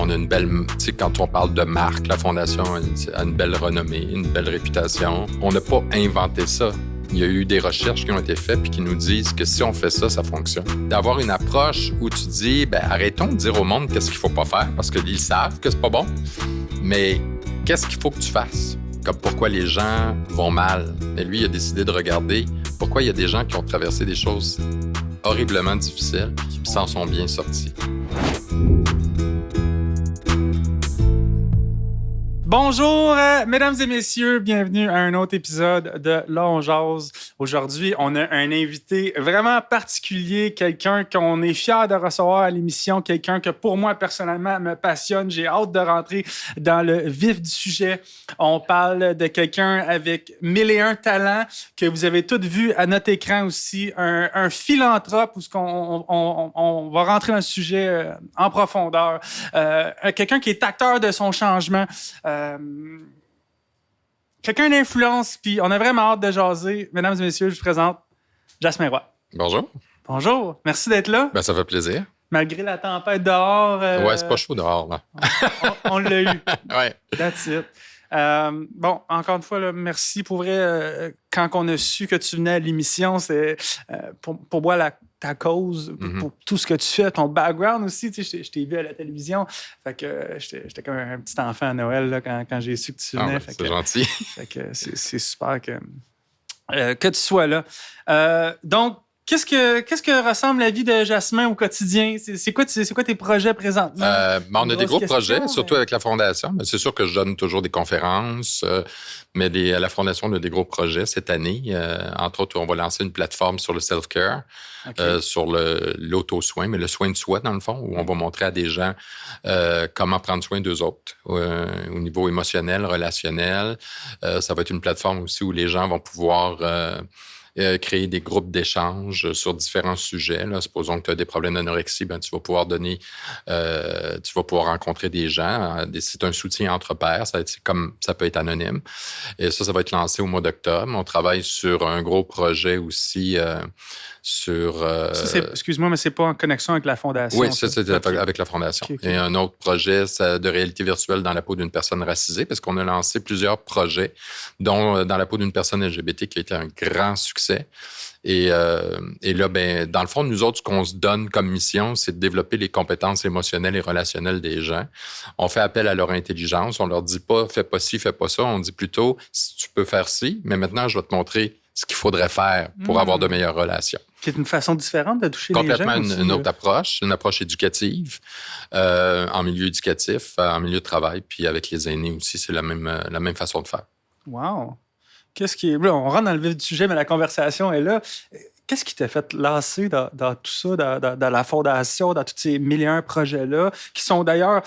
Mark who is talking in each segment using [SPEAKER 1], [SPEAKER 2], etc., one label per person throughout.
[SPEAKER 1] on a une belle... Tu sais, quand on parle de marque, la Fondation a une belle renommée, une belle réputation. On n'a pas inventé ça. Il y a eu des recherches qui ont été faites puis qui nous disent que si on fait ça, ça fonctionne. D'avoir une approche où tu dis, arrêtons de dire au monde qu'est-ce qu'il faut pas faire parce qu'ils savent que c'est pas bon, mais qu'est-ce qu'il faut que tu fasses? Comme pourquoi les gens vont mal. Et lui, il a décidé de regarder pourquoi il y a des gens qui ont traversé des choses horriblement difficiles et qui s'en sont bien sortis.
[SPEAKER 2] Bonjour, mesdames et messieurs, bienvenue à un autre épisode de Là on jase. Aujourd'hui, on a un invité vraiment particulier, quelqu'un qu'on est fiers de recevoir à l'émission, quelqu'un que pour moi, personnellement, me passionne. J'ai hâte de rentrer dans le vif du sujet. On parle de quelqu'un avec 1001 talents que vous avez tous vu à notre écran aussi, un philanthrope où on va rentrer dans le sujet en profondeur. Quelqu'un qui est acteur de son changement. Quelqu'un d'influence, puis on a vraiment hâte de jaser. Mesdames et messieurs, je vous présente Jasmin Roy.
[SPEAKER 1] Bonjour.
[SPEAKER 2] Bonjour, merci d'être là.
[SPEAKER 1] Ça fait plaisir.
[SPEAKER 2] Malgré la tempête dehors.
[SPEAKER 1] Ouais, c'est pas chaud dehors, là.
[SPEAKER 2] on l'a eu.
[SPEAKER 1] Ouais.
[SPEAKER 2] That's it. Bon, encore une fois, là, merci pour vrai. Quand on a su que tu venais à l'émission, c'est pour moi ta cause, pour tout ce que tu fais, ton background aussi. Tu sais, je t'ai vu à la télévision. Fait que j'étais comme un petit enfant à Noël là, quand j'ai su que tu venais.
[SPEAKER 1] C'est gentil.
[SPEAKER 2] Fait que c'est super que tu sois là. Donc, Qu'est-ce que ressemble la vie de Jasmin au quotidien? C'est quoi tes projets présentement?
[SPEAKER 1] On a des gros projets, surtout avec la Fondation. Mais c'est sûr que je donne toujours des conférences, mais à la Fondation, on a des gros projets cette année. Entre autres, on va lancer une plateforme sur le self-care, sur l'auto-soin, mais le soin de soi, dans le fond, où on va montrer à des gens comment prendre soin d'eux autres au niveau émotionnel, relationnel. Ça va être une plateforme aussi où les gens vont pouvoir... créer des groupes d'échange sur différents sujets. Là. Supposons que tu as des problèmes d'anorexie, tu vas pouvoir tu vas pouvoir rencontrer des gens. C'est un soutien entre pairs, ça peut être anonyme. Et ça va être lancé au mois d'octobre. On travaille sur un gros projet aussi sur...
[SPEAKER 2] excuse-moi, mais c'est pas en connexion avec la Fondation?
[SPEAKER 1] Oui, c'est avec la Fondation. Okay. Et un autre projet, c'est de réalité virtuelle dans la peau d'une personne racisée, parce qu'on a lancé plusieurs projets, dont dans la peau d'une personne LGBT qui a été un grand succès. Et là, dans le fond, nous autres, ce qu'on se donne comme mission, c'est de développer les compétences émotionnelles et relationnelles des gens. On fait appel à leur intelligence. On leur dit pas, fais pas ci, fais pas ça. On dit plutôt, si tu peux faire ci, mais maintenant, je vais te montrer ce qu'il faudrait faire pour avoir de meilleures relations.
[SPEAKER 2] C'est une façon différente de toucher les gens.
[SPEAKER 1] Complètement une autre approche, une approche éducative, en milieu éducatif, en milieu de travail, puis avec les aînés aussi, c'est la même façon de faire.
[SPEAKER 2] Wow! On rentre dans le vif du sujet, mais la conversation est là. Qu'est-ce qui t'a fait lancer dans tout ça, dans la Fondation, dans tous ces 1001 projets-là, qui sont d'ailleurs...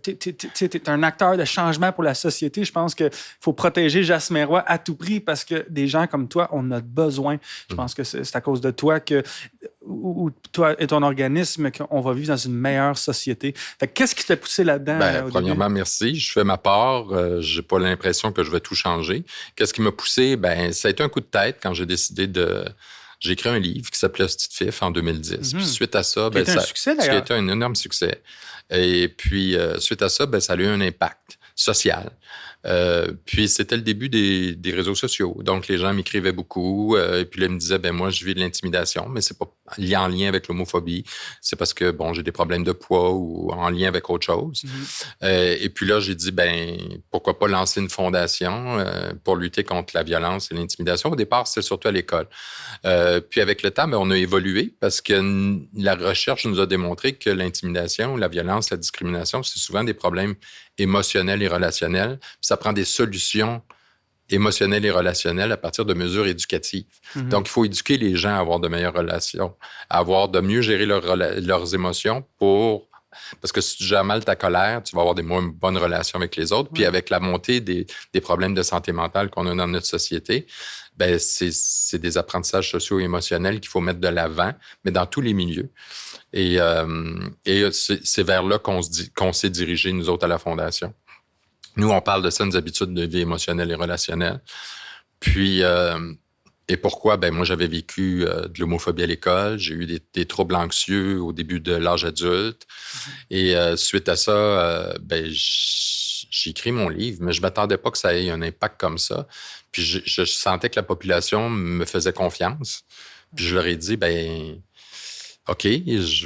[SPEAKER 2] t'es un acteur de changement pour la société. Je pense qu'il faut protéger Jasmin Roy à tout prix parce que des gens comme toi, on a besoin. Je pense que c'est à cause de toi ou toi et ton organisme qu'on va vivre dans une meilleure société. Fait, qu'est-ce qui t'a poussé là-dedans?
[SPEAKER 1] Premièrement, merci. Je fais ma part. J'ai pas l'impression que je vais tout changer. Qu'est-ce qui m'a poussé? Ça a été un coup de tête quand j'ai décidé de... J'ai écrit un livre qui s'appelait Hostie de Fif en 2010. Puis suite à ça...
[SPEAKER 2] C'était un succès, d'ailleurs.
[SPEAKER 1] C'était un énorme succès. Et puis, suite à ça, ça a eu un impact social. Puis, c'était le début des réseaux sociaux. Donc, les gens m'écrivaient beaucoup. Et puis là, ils me disaient, moi, je vis de l'intimidation, mais c'est pas en lien avec l'homophobie. C'est parce que, j'ai des problèmes de poids ou en lien avec autre chose. Et puis là, j'ai dit, pourquoi pas lancer une fondation pour lutter contre la violence et l'intimidation. Au départ, c'était surtout à l'école. Puis avec le temps, on a évolué parce que la recherche nous a démontré que l'intimidation, la violence, la discrimination, c'est souvent des problèmes émotionnels et relationnels. Puis ça prend des solutions émotionnelles et relationnelles à partir de mesures éducatives. Donc, il faut éduquer les gens à avoir de meilleures relations, de mieux gérer leurs émotions parce que si tu gères mal ta colère, tu vas avoir des moins bonnes relations avec les autres. Puis avec la montée des problèmes de santé mentale qu'on a dans notre société, c'est des apprentissages sociaux et émotionnels qu'il faut mettre de l'avant, mais dans tous les milieux. Et c'est vers là qu'on s'est dirigé, nous autres, à la Fondation. Nous, on parle de saines habitudes de vie émotionnelle et relationnelle. Puis, Et pourquoi? Ben moi, j'avais vécu de l'homophobie à l'école. J'ai eu des troubles anxieux au début de l'âge adulte. Et suite à ça, ben, j'ai écrit mon livre, mais je m'attendais pas que ça ait un impact comme ça. Puis je sentais que la population me faisait confiance. Puis je leur ai dit, ben, OK, je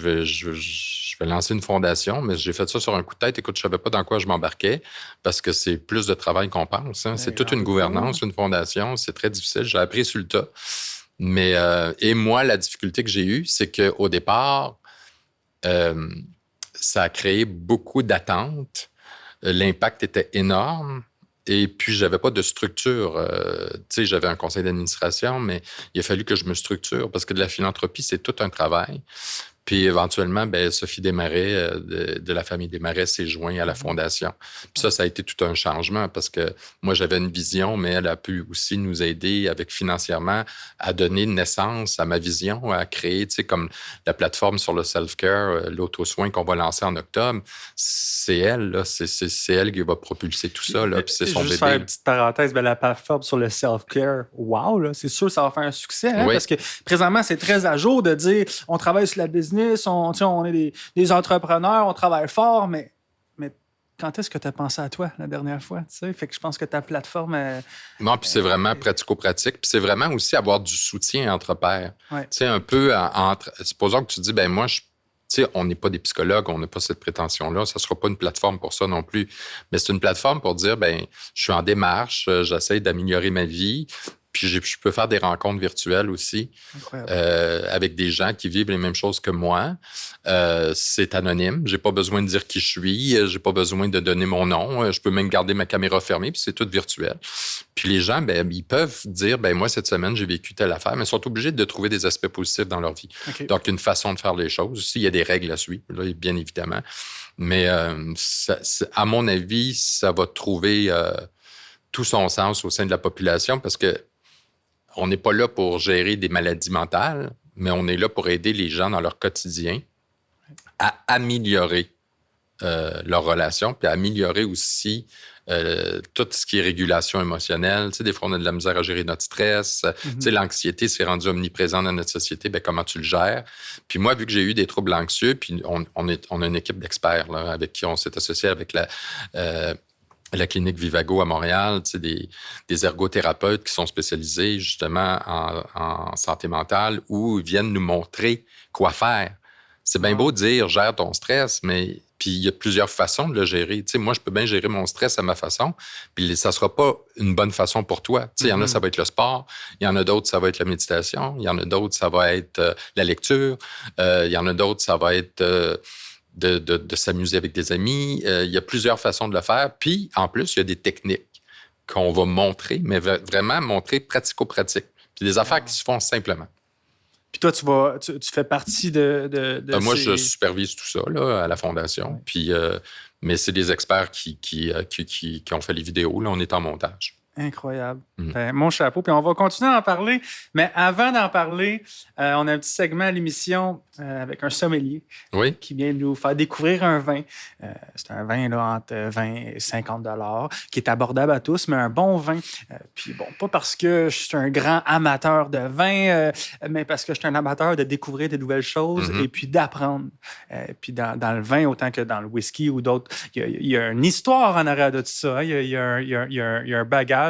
[SPEAKER 1] vais lancer une fondation, mais j'ai fait ça sur un coup de tête. Écoute, je savais pas dans quoi je m'embarquais parce que c'est plus de travail qu'on pense. Hein. C'est toute une gouvernance, une fondation. C'est très difficile. J'ai appris sur le tas. Mais, et moi, la difficulté que j'ai eue, c'est qu'au départ, euh, ça a créé beaucoup d'attentes. L'impact était énorme. Et puis, j'avais pas de structure. Tu sais, j'avais un conseil d'administration, mais il a fallu que je me structure parce que de la philanthropie, c'est tout un travail. Puis éventuellement, ben, Sophie Desmarais, de la famille Desmarais, s'est jointe à la fondation. Puis ça a été tout un changement parce que moi, j'avais une vision, mais elle a pu aussi nous aider avec financièrement à donner naissance à ma vision, à créer, tu sais, comme la plateforme sur le self-care, l'auto-soin qu'on va lancer en octobre. C'est elle, là, c'est elle qui va propulser tout ça, là, puis c'est son
[SPEAKER 2] Juste
[SPEAKER 1] bébé.
[SPEAKER 2] faire une petite parenthèse, ben, la plateforme sur le self-care, wow, là, c'est sûr que ça va faire un succès, hein,
[SPEAKER 1] Oui.
[SPEAKER 2] parce que présentement, c'est très à jour de dire on travaille sur la business, on est des entrepreneurs, on travaille fort, mais quand est-ce que tu as pensé à toi la dernière fois? T'sais? Fait que je pense que ta plateforme.
[SPEAKER 1] Non, puis c'est vraiment pratico-pratique. Puis c'est vraiment aussi avoir du soutien entre pairs.
[SPEAKER 2] Ouais.
[SPEAKER 1] Tu sais, un peu entre. Supposons que tu dis, ben moi, tu sais, on n'est pas des psychologues, on n'a pas cette prétention-là. Ça ne sera pas une plateforme pour ça non plus. Mais c'est une plateforme pour dire, ben je suis en démarche, j'essaie d'améliorer ma vie. Puis je peux faire des rencontres virtuelles aussi avec des gens qui vivent les mêmes choses que moi. C'est anonyme. J'ai pas besoin de dire qui je suis. J'ai pas besoin de donner mon nom. Je peux même garder ma caméra fermée, puis c'est tout virtuel. Puis les gens, ben, ils peuvent dire, ben moi, cette semaine, j'ai vécu telle affaire, mais ils sont obligés de trouver des aspects positifs dans leur vie.
[SPEAKER 2] Okay.
[SPEAKER 1] Donc, une façon de faire les choses. Aussi, il y a des règles à suivre, là, bien évidemment. Mais à mon avis, ça va trouver tout son sens au sein de la population parce que on n'est pas là pour gérer des maladies mentales, mais on est là pour aider les gens dans leur quotidien à améliorer leur relation, puis à améliorer aussi tout ce qui est régulation émotionnelle. Tu sais, des fois, on a de la misère à gérer notre stress. Tu sais, l'anxiété, c'est rendu omniprésent dans notre société. Bien, comment tu le gères? Puis moi, vu que j'ai eu des troubles anxieux, puis on a une équipe d'experts là, avec qui on s'est associé avec la clinique Vivago à Montréal, tu sais, des ergothérapeutes qui sont spécialisés justement en santé mentale où ils viennent nous montrer quoi faire. C'est bien beau de dire « gère ton stress », mais puis il y a plusieurs façons de le gérer. Tu sais, moi, je peux bien gérer mon stress à ma façon, puis ça ne sera pas une bonne façon pour toi. Tu sais, il y en a, ça va être le sport, il y en a d'autres, ça va être la méditation, il y en a d'autres, ça va être la lecture, il y en a d'autres, ça va être... De s'amuser avec des amis. Il y a plusieurs façons de le faire. Puis, en plus, il y a des techniques qu'on va montrer, mais vraiment montrer pratico-pratique. Puis des affaires qui se font simplement.
[SPEAKER 2] Puis toi, tu fais partie de
[SPEAKER 1] moi, je supervise tout ça là, à la Fondation. Ouais. Puis, mais c'est des experts qui ont fait les vidéos. Là, on est en montage.
[SPEAKER 2] Incroyable. Ben, mon chapeau. Puis on va continuer à en parler. Mais avant d'en parler, on a un petit segment à l'émission avec un sommelier qui vient nous faire découvrir un vin. C'est un vin là, entre 20 et 50 $ qui est abordable à tous, mais un bon vin. Puis bon, pas parce que je suis un grand amateur de vin, mais parce que je suis un amateur de découvrir des nouvelles choses et puis d'apprendre. Puis dans le vin, autant que dans le whisky ou d'autres, il y a une histoire en arrière de tout ça. Hein? Il y a un bagage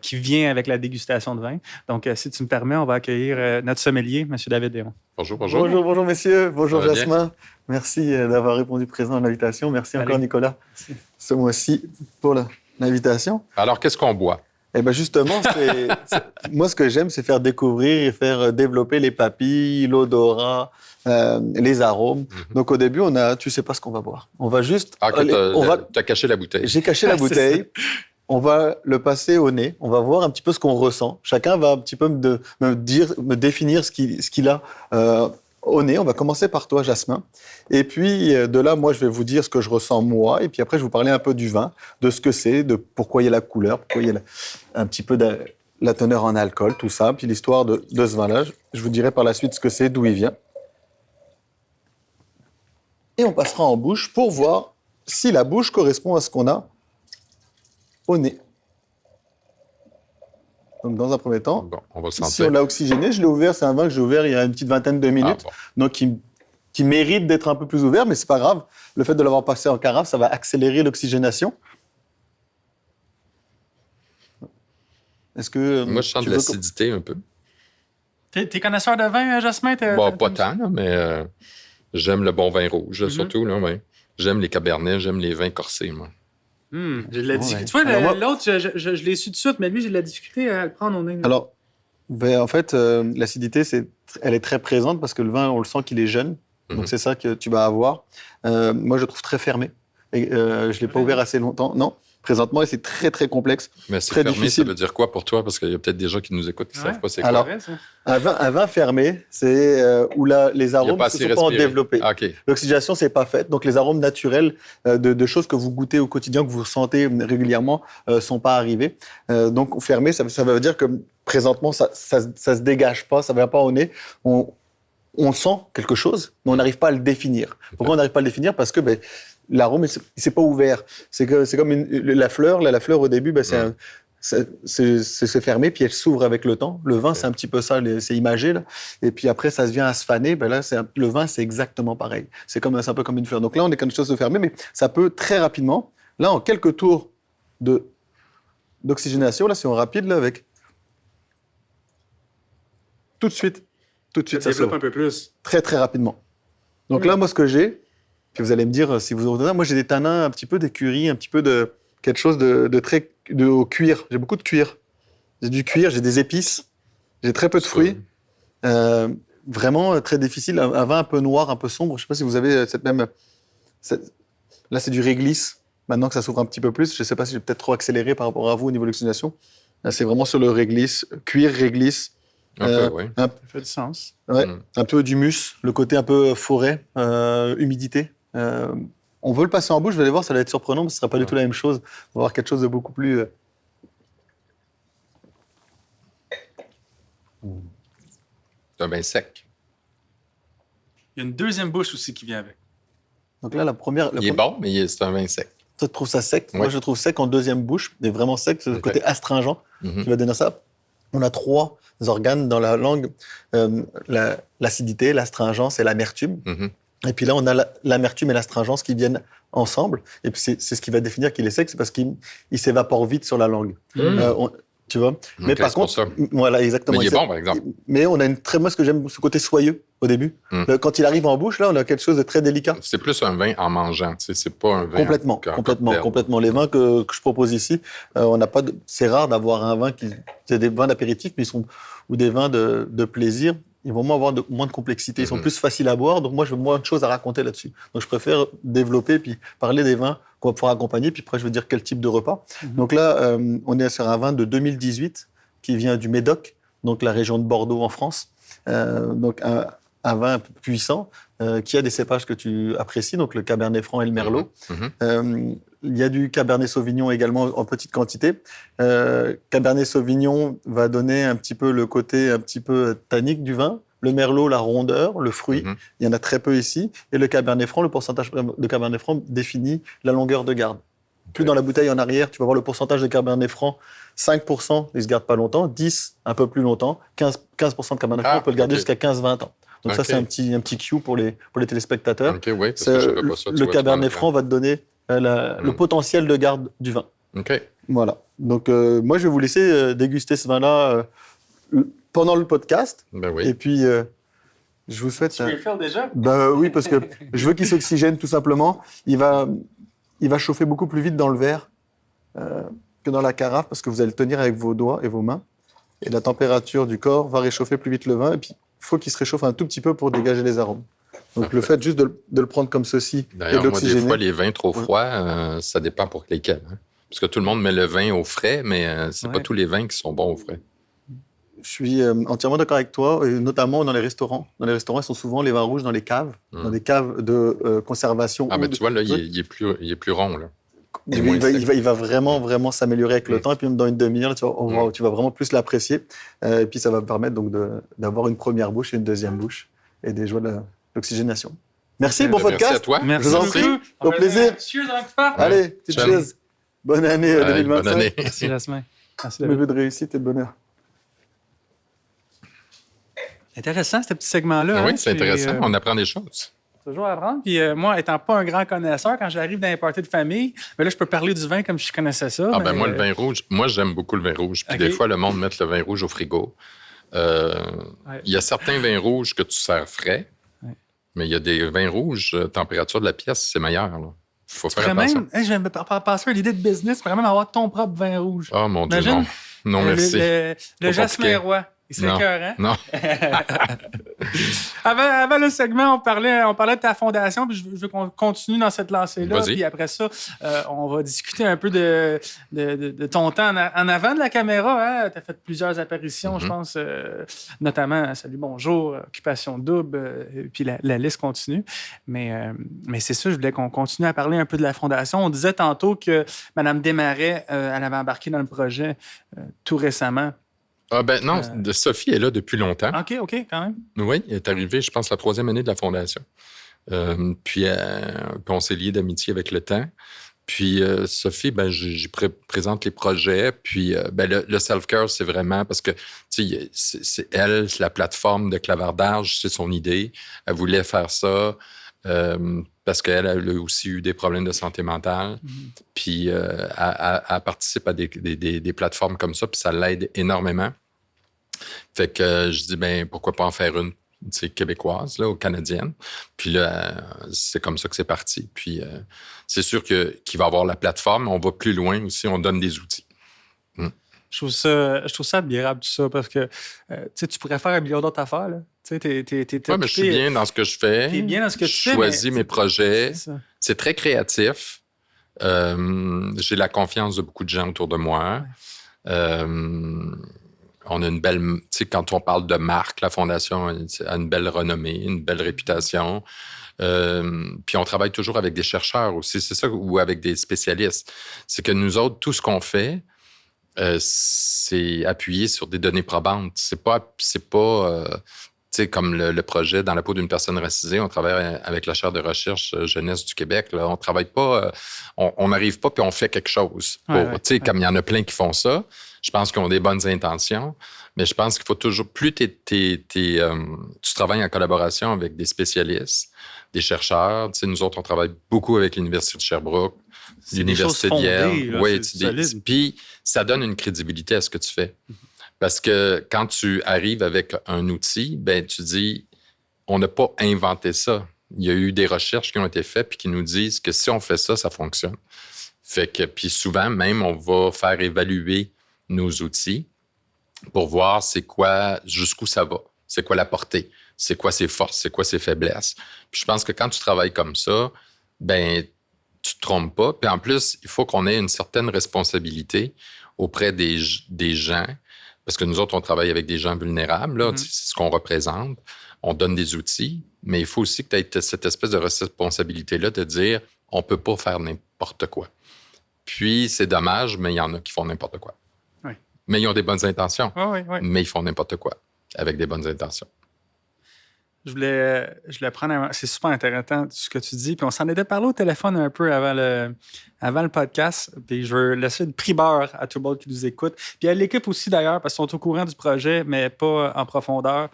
[SPEAKER 2] qui vient avec la dégustation de vin. Donc, si tu me permets, on va accueillir notre sommelier, M. David Déron.
[SPEAKER 1] Bonjour, bonjour.
[SPEAKER 3] Bonjour, messieurs. Bonjour, Jasmin. Merci d'avoir répondu présent à l'invitation. Merci encore, Nicolas, ce mois-ci, pour l'invitation.
[SPEAKER 1] Alors, qu'est-ce qu'on boit?
[SPEAKER 3] Eh bien, justement, moi, ce que j'aime, c'est faire découvrir et faire développer les papilles, l'odorat, les arômes. Donc, au début, tu ne sais pas ce qu'on va boire. On va juste...
[SPEAKER 1] Ah, tu as caché la bouteille.
[SPEAKER 3] J'ai caché la bouteille. On va le passer au nez. On va voir un petit peu ce qu'on ressent. Chacun va un petit peu me définir ce qu'il a au nez. On va commencer par toi, Jasmin. Et puis, de là, moi, je vais vous dire ce que je ressens moi. Et puis après, je vais vous parler un peu du vin, de ce que c'est, de pourquoi il y a la couleur, pourquoi il y a un petit peu de la teneur en alcool, tout ça. Puis l'histoire de ce vin-là. Je vous dirai par la suite ce que c'est, d'où il vient. Et on passera en bouche pour voir si la bouche correspond à ce qu'on a au nez. Donc, dans un premier temps,
[SPEAKER 1] Bon, on va le
[SPEAKER 3] si
[SPEAKER 1] sentir.
[SPEAKER 3] on l'a oxygéné, je l'ai ouvert, c'est un vin que j'ai ouvert il y a une petite vingtaine de minutes,
[SPEAKER 1] bon.
[SPEAKER 3] donc qui mérite d'être un peu plus ouvert, mais c'est pas grave. Le fait de l'avoir passé en carafe, ça va accélérer l'oxygénation. Est-ce que
[SPEAKER 1] Moi, je sens
[SPEAKER 3] tu
[SPEAKER 1] de
[SPEAKER 3] veux
[SPEAKER 1] l'acidité un peu.
[SPEAKER 2] T'es connaisseur de vin, Jasmin?
[SPEAKER 1] Bon, pas tant, là, mais j'aime le bon vin rouge,
[SPEAKER 2] Mhm.
[SPEAKER 1] surtout. Là, ouais. J'aime les cabernets, j'aime les vins corsés, moi.
[SPEAKER 2] J'ai de la
[SPEAKER 3] Ouais.
[SPEAKER 2] difficulté. Tu vois,
[SPEAKER 3] Alors moi-
[SPEAKER 2] l'autre, je l'ai su tout de suite, mais lui, j'ai de la difficulté à le prendre au nez.
[SPEAKER 3] Alors, ben, en fait, l'acidité, elle est très présente parce que le vin, on le sent qu'il est jeune.
[SPEAKER 1] Mhm.
[SPEAKER 3] Donc, c'est ça que tu vas avoir. Moi, je le trouve très fermé. Et, je ne l'ai pas ouvert assez longtemps. Non, présentement, et c'est très, très complexe.
[SPEAKER 1] Mais c'est
[SPEAKER 3] Très
[SPEAKER 1] fermé,
[SPEAKER 3] difficile.
[SPEAKER 1] ça veut dire quoi pour toi? Parce qu'il y a peut-être des gens qui nous écoutent qui ne
[SPEAKER 2] Ouais.
[SPEAKER 1] savent pas c'est
[SPEAKER 3] Alors,
[SPEAKER 1] quoi.
[SPEAKER 2] ça.
[SPEAKER 3] Un vin fermé, c'est où les
[SPEAKER 1] Il n'y a
[SPEAKER 3] arômes
[SPEAKER 1] pas
[SPEAKER 3] ne se
[SPEAKER 1] assez
[SPEAKER 3] sont pas
[SPEAKER 1] respiré.
[SPEAKER 3] développés.
[SPEAKER 1] Ah, OK.
[SPEAKER 3] L'oxygénation, c'est pas faite. Donc, les arômes naturels de choses que vous goûtez au quotidien, que vous ressentez régulièrement, sont pas arrivés. Donc, fermé, ça veut dire que présentement, ça se dégage pas, ça vient pas au nez. On sent quelque chose, mais on n'arrive pas à le définir. Pourquoi on n'arrive pas à le définir? Parce que l'arôme, il s'est pas ouvert. C'est comme la fleur. La fleur, au début, c'est fermé, puis elle s'ouvre avec le temps. Le vin, c'est un petit peu ça, c'est imagé. Là. Et puis après, ça se vient à se faner. Là, le vin, c'est exactement pareil. C'est un peu comme une fleur. Donc là, on est quelque chose de fermé, mais ça peut très rapidement, là, en quelques tours d'oxygénation, là, si on rapide, là, avec tout de suite, ça
[SPEAKER 2] développe
[SPEAKER 3] s'ouvre.
[SPEAKER 2] un peu plus.
[SPEAKER 3] Très, très rapidement. Donc là, moi, ce que j'ai, puis vous allez me dire si vous ordonnez, moi, j'ai des tanins, un petit peu d'écurie, un petit peu de quelque chose au cuir. J'ai beaucoup de cuir. J'ai du cuir, j'ai des épices, j'ai très peu de fruits. Vraiment très difficile. Un vin un peu noir, un peu sombre. Je ne sais pas si vous avez Là, c'est du réglisse. Maintenant que ça s'ouvre un petit peu plus, je ne sais pas si j'ai peut-être trop accéléré par rapport à vous au niveau de l'oxygénation. Là, c'est vraiment sur le réglisse, cuir, réglisse.
[SPEAKER 1] Un peu, oui.
[SPEAKER 2] Ça fait du sens.
[SPEAKER 3] Ouais, un peu d'humus, le côté un peu forêt, humidité. On veut le passer en bouche, vous allez voir, ça va être surprenant, mais ce ne sera pas du tout la même chose. On va avoir quelque chose de beaucoup plus...
[SPEAKER 1] C'est un vin sec.
[SPEAKER 2] Il y a une deuxième bouche aussi qui vient avec.
[SPEAKER 3] Donc là, la première...
[SPEAKER 1] Il est bon, mais c'est un vin sec.
[SPEAKER 3] Toi, tu trouves ça sec.
[SPEAKER 1] Ouais.
[SPEAKER 3] Moi, je le trouve sec en deuxième bouche, mais vraiment sec, c'est le côté astringent
[SPEAKER 1] Mhm.
[SPEAKER 3] qui va donner ça. On a 3 organes dans la langue, l'acidité, l'astringence et l'amertume.
[SPEAKER 1] Mhm.
[SPEAKER 3] Et puis là, on a l'amertume et l'astringence qui viennent ensemble. Et puis c'est ce qui va définir qu'il est sec, c'est parce qu'il s'évapore vite sur la langue. Tu vois. Mais
[SPEAKER 1] Ok,
[SPEAKER 3] par
[SPEAKER 1] c'est pour
[SPEAKER 3] contre,
[SPEAKER 1] ça.
[SPEAKER 3] voilà, exactement.
[SPEAKER 1] Mais il est bon, par exemple.
[SPEAKER 3] Mais on a moi, ce que j'aime, ce côté soyeux au début. Quand il arrive en bouche, là, on a quelque chose de très délicat.
[SPEAKER 1] C'est plus un vin en mangeant, tu sais, c'est pas un vin
[SPEAKER 3] Complètement. Les vins que je propose ici, on n'a pas. C'est rare d'avoir un vin c'est des vins d'apéritif, mais ou des vins de plaisir. Ils vont avoir moins de complexité. Ils sont plus faciles à boire. Donc moi, j'ai moins de choses à raconter là-dessus. Donc je préfère développer puis parler des vins qu'on va pouvoir accompagner. Puis après, je vais dire quel type de repas. Donc là, on est sur un vin de 2018 qui vient du Médoc, donc la région de Bordeaux en France. Donc un vin un peu puissant qui a des cépages que tu apprécies, donc le Cabernet Franc et le Merlot. Il y a du Cabernet Sauvignon également en petite quantité. Cabernet Sauvignon va donner un petit peu le côté un petit peu tannique du vin. Le Merlot, la rondeur, le fruit. Il y en a très peu ici. Et le Cabernet Franc, le pourcentage de Cabernet Franc définit la longueur de garde. Plus dans la bouteille en arrière, tu vas voir le pourcentage de Cabernet Franc. 5%, il ne se garde pas longtemps. 10%, un peu plus longtemps. 15% de Cabernet Franc, on peut le garder jusqu'à 15-20 ans. Donc ça, c'est un petit cue pour les téléspectateurs.
[SPEAKER 1] OK, oui, parce que je savais pas ça.
[SPEAKER 3] Le Cabernet Franc va te donner le potentiel de garde du vin.
[SPEAKER 1] OK.
[SPEAKER 3] Voilà. Donc, moi, je vais vous laisser déguster ce vin-là pendant le podcast.
[SPEAKER 1] Ben oui.
[SPEAKER 3] Et puis, je vous souhaite...
[SPEAKER 2] Tu peux le faire déjà?
[SPEAKER 3] Oui, parce que je veux qu'il s'oxygène tout simplement. Il va chauffer beaucoup plus vite dans le verre que dans la carafe parce que vous allez le tenir avec vos doigts et vos mains. Et la température du corps va réchauffer plus vite le vin. Et puis, il faut qu'il se réchauffe un tout petit peu pour dégager les arômes. Donc, le fait juste de le prendre comme ceci et
[SPEAKER 1] D'ailleurs,
[SPEAKER 3] de
[SPEAKER 1] moi, des
[SPEAKER 3] l'oxygéner...
[SPEAKER 1] fois, les vins trop froids, ça dépend pour lesquels. Hein. Parce que tout le monde met le vin au frais, mais c'est pas tous les vins qui sont bons au frais.
[SPEAKER 3] Je suis entièrement d'accord avec toi, et notamment dans les restaurants. Dans les restaurants, ils sont souvent les vins rouges dans les caves, dans des caves de conservation.
[SPEAKER 1] Ah, mais tu vois, là, il est plus rond, là.
[SPEAKER 3] Il va vraiment s'améliorer avec le temps. Et puis, même dans une demi-heure, tu vas vraiment plus l'apprécier. Et puis, ça va me permettre donc d'avoir une première bouche et une deuxième bouche et des joies de l'oxygénation. Merci, bon podcast.
[SPEAKER 1] Merci à toi.
[SPEAKER 2] Merci
[SPEAKER 3] Je vous en
[SPEAKER 2] beaucoup.
[SPEAKER 3] prie. Au plaisir.
[SPEAKER 2] Cheers avant que tu partes.
[SPEAKER 3] Allez, petite
[SPEAKER 1] Ciao.
[SPEAKER 3] chaise. Bonne année 2025.
[SPEAKER 1] Bonne année.
[SPEAKER 2] Merci, Jasmin. Merci,
[SPEAKER 3] Mes
[SPEAKER 2] David.
[SPEAKER 3] vœux de réussite et de bonheur.
[SPEAKER 2] Intéressant, ce petit segment-là.
[SPEAKER 1] Oui,
[SPEAKER 2] hein,
[SPEAKER 1] c'est
[SPEAKER 2] puis,
[SPEAKER 1] intéressant. On apprend des choses.
[SPEAKER 2] Toujours à apprendre. Puis moi, étant pas un grand connaisseur, quand j'arrive dans les parties de famille, mais là, je peux parler du vin comme si je connaissais ça.
[SPEAKER 1] Ah,
[SPEAKER 2] mais,
[SPEAKER 1] ben moi, le vin rouge, moi, j'aime beaucoup le vin rouge. Puis
[SPEAKER 2] OK.
[SPEAKER 1] des fois, le monde met le vin rouge au frigo. Il y a certains vins rouges que tu sers frais, mais il y a des vins rouges, température de la pièce, c'est meilleur. Il faut faire attention.
[SPEAKER 2] Même, je vais me passer à l'idée de business, tu pourrais même avoir ton propre vin rouge.
[SPEAKER 1] Oh mon Dieu,
[SPEAKER 2] Imagine,
[SPEAKER 1] non. Non, merci.
[SPEAKER 2] Le jasmin roi. Il serait
[SPEAKER 1] Non.
[SPEAKER 2] écœurant.
[SPEAKER 1] Non.
[SPEAKER 2] Avant le segment, on parlait de ta fondation, puis je veux qu'on continue dans cette lancée-là.
[SPEAKER 1] Vas-y.
[SPEAKER 2] Puis après ça, on va discuter un peu de ton temps en avant de la caméra. Hein? Tu as fait plusieurs apparitions, je pense, notamment Salut, bonjour, Occupation double, et puis la liste continue. Mais c'est ça, je voulais qu'on continue à parler un peu de la fondation. On disait tantôt que Mme Desmarais, elle avait embarqué dans le projet tout récemment.
[SPEAKER 1] Ah ben non, Sophie est là depuis longtemps.
[SPEAKER 2] OK, quand même.
[SPEAKER 1] Oui, elle est arrivée, je pense, la 3e année de la Fondation. Puis on s'est liés d'amitié avec le temps. Puis Sophie, ben, j'y présente les projets. Puis le self-care, c'est vraiment parce que c'est elle, c'est la plateforme de clavardage, c'est son idée. Elle voulait faire ça parce qu'elle a aussi eu des problèmes de santé mentale. Puis elle participe à des plateformes comme ça, puis ça l'aide énormément. Fait que je dis, ben pourquoi pas en faire une québécoise là, ou canadienne. Puis là, c'est comme ça que c'est parti. Puis c'est sûr qu'il va y avoir la plateforme, mais on va plus loin aussi, on donne des outils.
[SPEAKER 2] Je trouve ça admirable, tout ça, parce que tu pourrais faire un million d'autres affaires. Là. Oui,
[SPEAKER 1] mais je suis bien dans ce que je fais.
[SPEAKER 2] Tu es bien dans ce que tu fais.
[SPEAKER 1] Je choisis mes projets.
[SPEAKER 2] C'est
[SPEAKER 1] très créatif. J'ai la confiance de beaucoup de gens autour de moi. On a une belle... Tu sais, quand on parle de marque, la Fondation a une belle renommée, une belle réputation. Puis on travaille toujours avec des chercheurs aussi, c'est ça, ou avec des spécialistes. C'est que nous autres, tout ce qu'on fait, c'est appuyé sur des données probantes. C'est pas tu sais, comme le projet Dans la peau d'une personne racisée, on travaille avec la chaire de recherche jeunesse du Québec. Là. On travaille pas, on n'arrive pas puis on fait quelque chose. Comme il y en a plein qui font ça, je pense qu'ils ont des bonnes intentions, mais je pense qu'il faut toujours, plus tu travailles en collaboration avec des spécialistes, des chercheurs. Tu sais, nous autres, on travaille beaucoup avec l'Université de Sherbrooke, l'Université de Yale. Oui, puis ça donne une crédibilité à ce que tu fais. Parce que quand tu arrives avec un outil, ben tu dis, on n'a pas inventé ça. Il y a eu des recherches qui ont été faites puis qui nous disent que si on fait ça, ça fonctionne. Fait que, puis souvent, même, on va faire évaluer nos outils pour voir c'est quoi, jusqu'où ça va, c'est quoi la portée, c'est quoi ses forces, c'est quoi ses faiblesses. Puis je pense que quand tu travailles comme ça, ben tu te trompes pas. Puis en plus, il faut qu'on ait une certaine responsabilité auprès des gens. Parce que nous autres, on travaille avec des gens vulnérables, là, c'est ce qu'on représente. On donne des outils, mais il faut aussi que tu aies cette espèce de responsabilité-là de dire on ne peut pas faire n'importe quoi. Puis, c'est dommage, mais il y en a qui font n'importe quoi.
[SPEAKER 2] Oui.
[SPEAKER 1] Mais ils ont des bonnes intentions.
[SPEAKER 2] Oui.
[SPEAKER 1] Mais ils font n'importe quoi avec des bonnes intentions.
[SPEAKER 2] Je voulais prendre c'est super intéressant ce que tu dis. Puis on s'en était parlé au téléphone un peu avant le podcast. Puis je veux laisser une primeur à tout le monde qui nous écoute. Puis à l'équipe aussi d'ailleurs, parce qu'ils sont au courant du projet, mais pas en profondeur.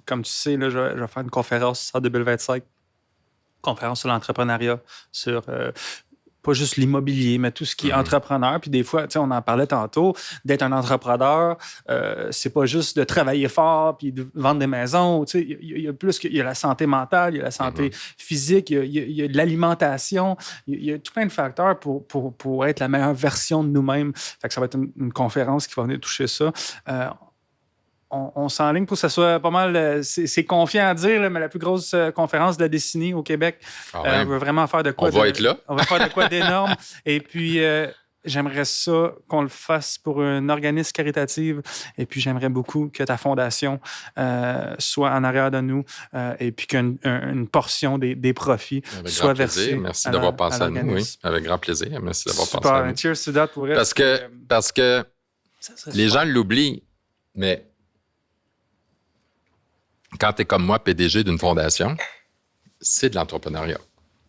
[SPEAKER 2] Comme tu sais, là, je vais faire une conférence en 2025. Conférence sur l'entrepreneuriat, sur pas juste l'immobilier, mais tout ce qui est entrepreneur. Puis des fois, on en parlait tantôt, d'être un entrepreneur, c'est pas juste de travailler fort puis de vendre des maisons. Il y a plus il y a la santé mentale, il y a la santé physique, il y a de l'alimentation, il y a tout plein de facteurs pour être la meilleure version de nous-mêmes. Fait que ça va être une conférence qui va venir toucher ça. On s'enligne pour que ça soit pas mal... C'est confiant à dire, là, mais la plus grosse conférence de la décennie au Québec. On veut vraiment faire de quoi...
[SPEAKER 1] On va être là.
[SPEAKER 2] On va faire de quoi d'énorme. Et puis, j'aimerais ça qu'on le fasse pour un organisme caritatif. Et puis, j'aimerais beaucoup que ta fondation soit en arrière de nous et puis qu'une portion des profits soit versée.
[SPEAKER 1] Merci d'avoir pensé à nous. Oui, avec grand plaisir. Merci d'avoir pensé à nous.
[SPEAKER 2] Cheers to that pour
[SPEAKER 1] parce que les gens l'oublient, mais... Quand tu es comme moi, PDG d'une fondation, c'est de l'entrepreneuriat.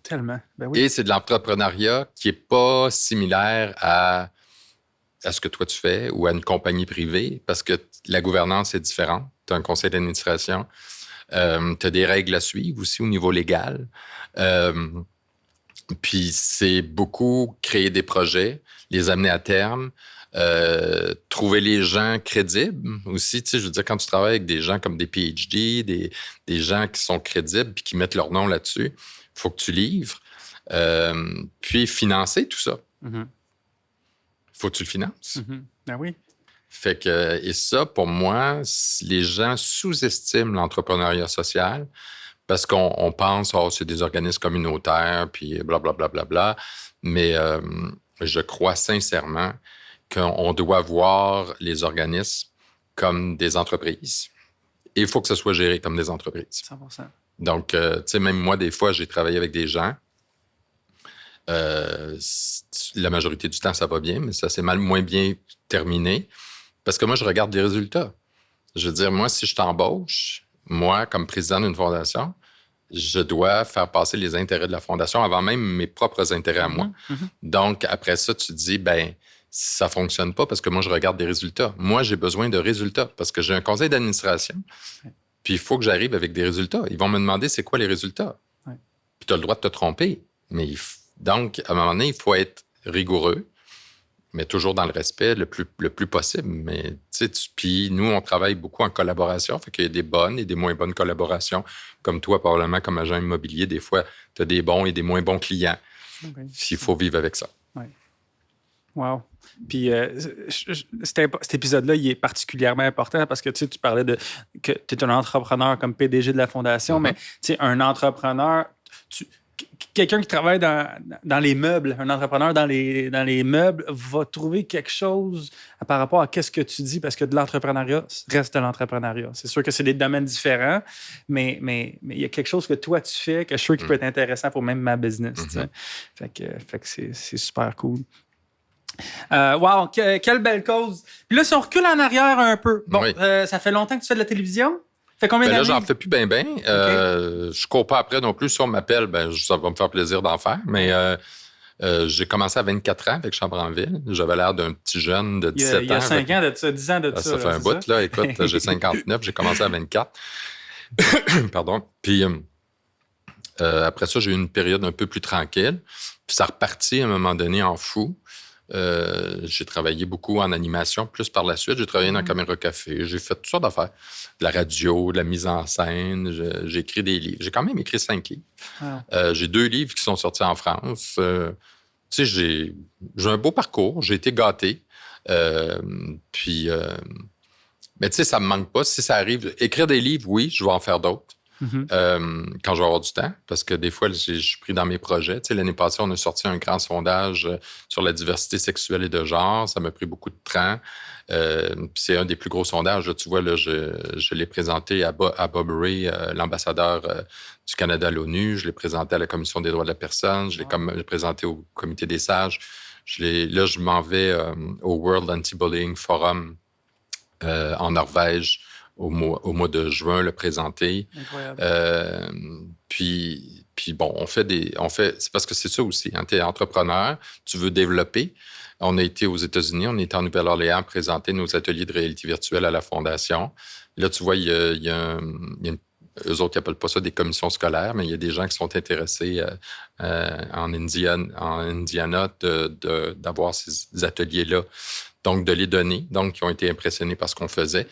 [SPEAKER 2] Tellement. Ben oui.
[SPEAKER 1] Et c'est de l'entrepreneuriat qui n'est pas similaire à ce que toi tu fais ou à une compagnie privée parce que la gouvernance est différente. tu as un conseil d'administration. Tu as des règles à suivre aussi au niveau légal. Puis c'est beaucoup créer des projets, les amener à terme, trouver les gens crédibles aussi. Tu sais, je veux dire, quand tu travailles avec des gens comme des PhD, des gens qui sont crédibles puis qui mettent leur nom là-dessus, il faut que tu livres. Puis financer tout ça. Faut que tu le finances.
[SPEAKER 2] Ben oui.
[SPEAKER 1] Fait que, et ça, pour moi, les gens sous-estiment l'entrepreneuriat social parce qu'on pense, oh, c'est des organismes communautaires, puis blablabla. Bla, bla, bla, bla. Mais je crois sincèrement qu'on doit voir les organismes comme des entreprises. Et il faut que ça soit géré comme des entreprises.
[SPEAKER 2] 100%.
[SPEAKER 1] Donc, tu sais, même moi, des fois, j'ai travaillé avec des gens. La majorité du temps, ça va bien, mais ça s'est moins bien terminé. Parce que moi, je regarde des résultats. Je veux dire, moi, si je t'embauche, moi, comme président d'une fondation, je dois faire passer les intérêts de la fondation avant même mes propres intérêts à moi. Donc, après ça, tu te dis, ben, ça ne fonctionne pas parce que moi, je regarde des résultats. Moi, j'ai besoin de résultats parce que j'ai un conseil d'administration. Puis, il faut que j'arrive avec des résultats. Ils vont me demander, c'est quoi les résultats? Puis, tu as le droit de te tromper. Mais donc, à un moment donné, il faut être rigoureux, mais toujours dans le respect le plus possible. Mais puis nous, on travaille beaucoup en collaboration, fait qu'il y a des bonnes et des moins bonnes collaborations. Comme toi, probablement, comme agent immobilier, des fois, tu as des bons et des moins bons clients. Il faut vivre avec ça.
[SPEAKER 2] Oui. Wow. Puis cet épisode-là, il est particulièrement important parce que tu parlais que tu es un entrepreneur comme PDG de la Fondation, mais un entrepreneur... Quelqu'un qui travaille dans les meubles, un entrepreneur dans les meubles va trouver quelque chose par rapport à ce que tu dis parce que de l'entrepreneuriat reste de l'entrepreneuriat. C'est sûr que c'est des domaines différents, mais il y a quelque chose que toi tu fais que je suis sûr qui peut être intéressant pour même ma business. Fait que c'est super cool. Wow, quelle belle cause. Puis là, si on recule en arrière un peu, bon, ça fait longtemps que tu fais de la télévision? Fait combien d'années?
[SPEAKER 1] Là, j'en fais plus bien. Je cours pas après non plus. Si on m'appelle, ça va me faire plaisir d'en faire. Mais j'ai commencé à 24 ans avec Chambre en Ville. J'avais l'air d'un petit jeune de 17 ans.
[SPEAKER 2] Il y a 5 ans de ça, 10 ans de ça.
[SPEAKER 1] Ça fait un bout, là. Écoute, j'ai 59, j'ai commencé à 24. Pardon. Puis après ça, j'ai eu une période un peu plus tranquille. Puis ça repartit à un moment donné en fou. J'ai travaillé beaucoup en animation, plus par la suite. J'ai travaillé dans Caméra Café. J'ai fait toutes sortes d'affaires. De la radio, de la mise en scène. J'ai écrit des livres. J'ai quand même écrit 5 livres. J'ai 2 livres qui sont sortis en France. Tu sais, j'ai un beau parcours. J'ai été gâté. Mais tu sais, ça me manque pas. Si ça arrive, écrire des livres, oui, je vais en faire d'autres. Quand je vais avoir du temps, parce que des fois, je suis pris dans mes projets. Tu sais, l'année passée, on a sorti un grand sondage sur la diversité sexuelle et de genre. Ça m'a pris beaucoup de temps. C'est un des plus gros sondages. Là, tu vois, là, je l'ai présenté à Bob Ray, l'ambassadeur du Canada à l'ONU. Je l'ai présenté à la Commission des droits de la personne. Je l'ai présenté au Comité des sages. Là, je m'en vais au World Anti-Bullying Forum en Norvège au mois de juin, le présenter.
[SPEAKER 2] Incroyable.
[SPEAKER 1] Puis bon, c'est parce que c'est ça aussi. Hein, tu es entrepreneur, tu veux développer. On a été aux États-Unis, on est en Nouvelle-Orléans présenter nos ateliers de réalité virtuelle à la Fondation. Là, tu vois, il y a eux autres, ils n'appellent pas ça des commissions scolaires, mais il y a des gens qui sont intéressés en Indiana d'avoir ces ateliers-là. Donc, de les donner. Donc, ils ont été impressionnés par ce qu'on faisait.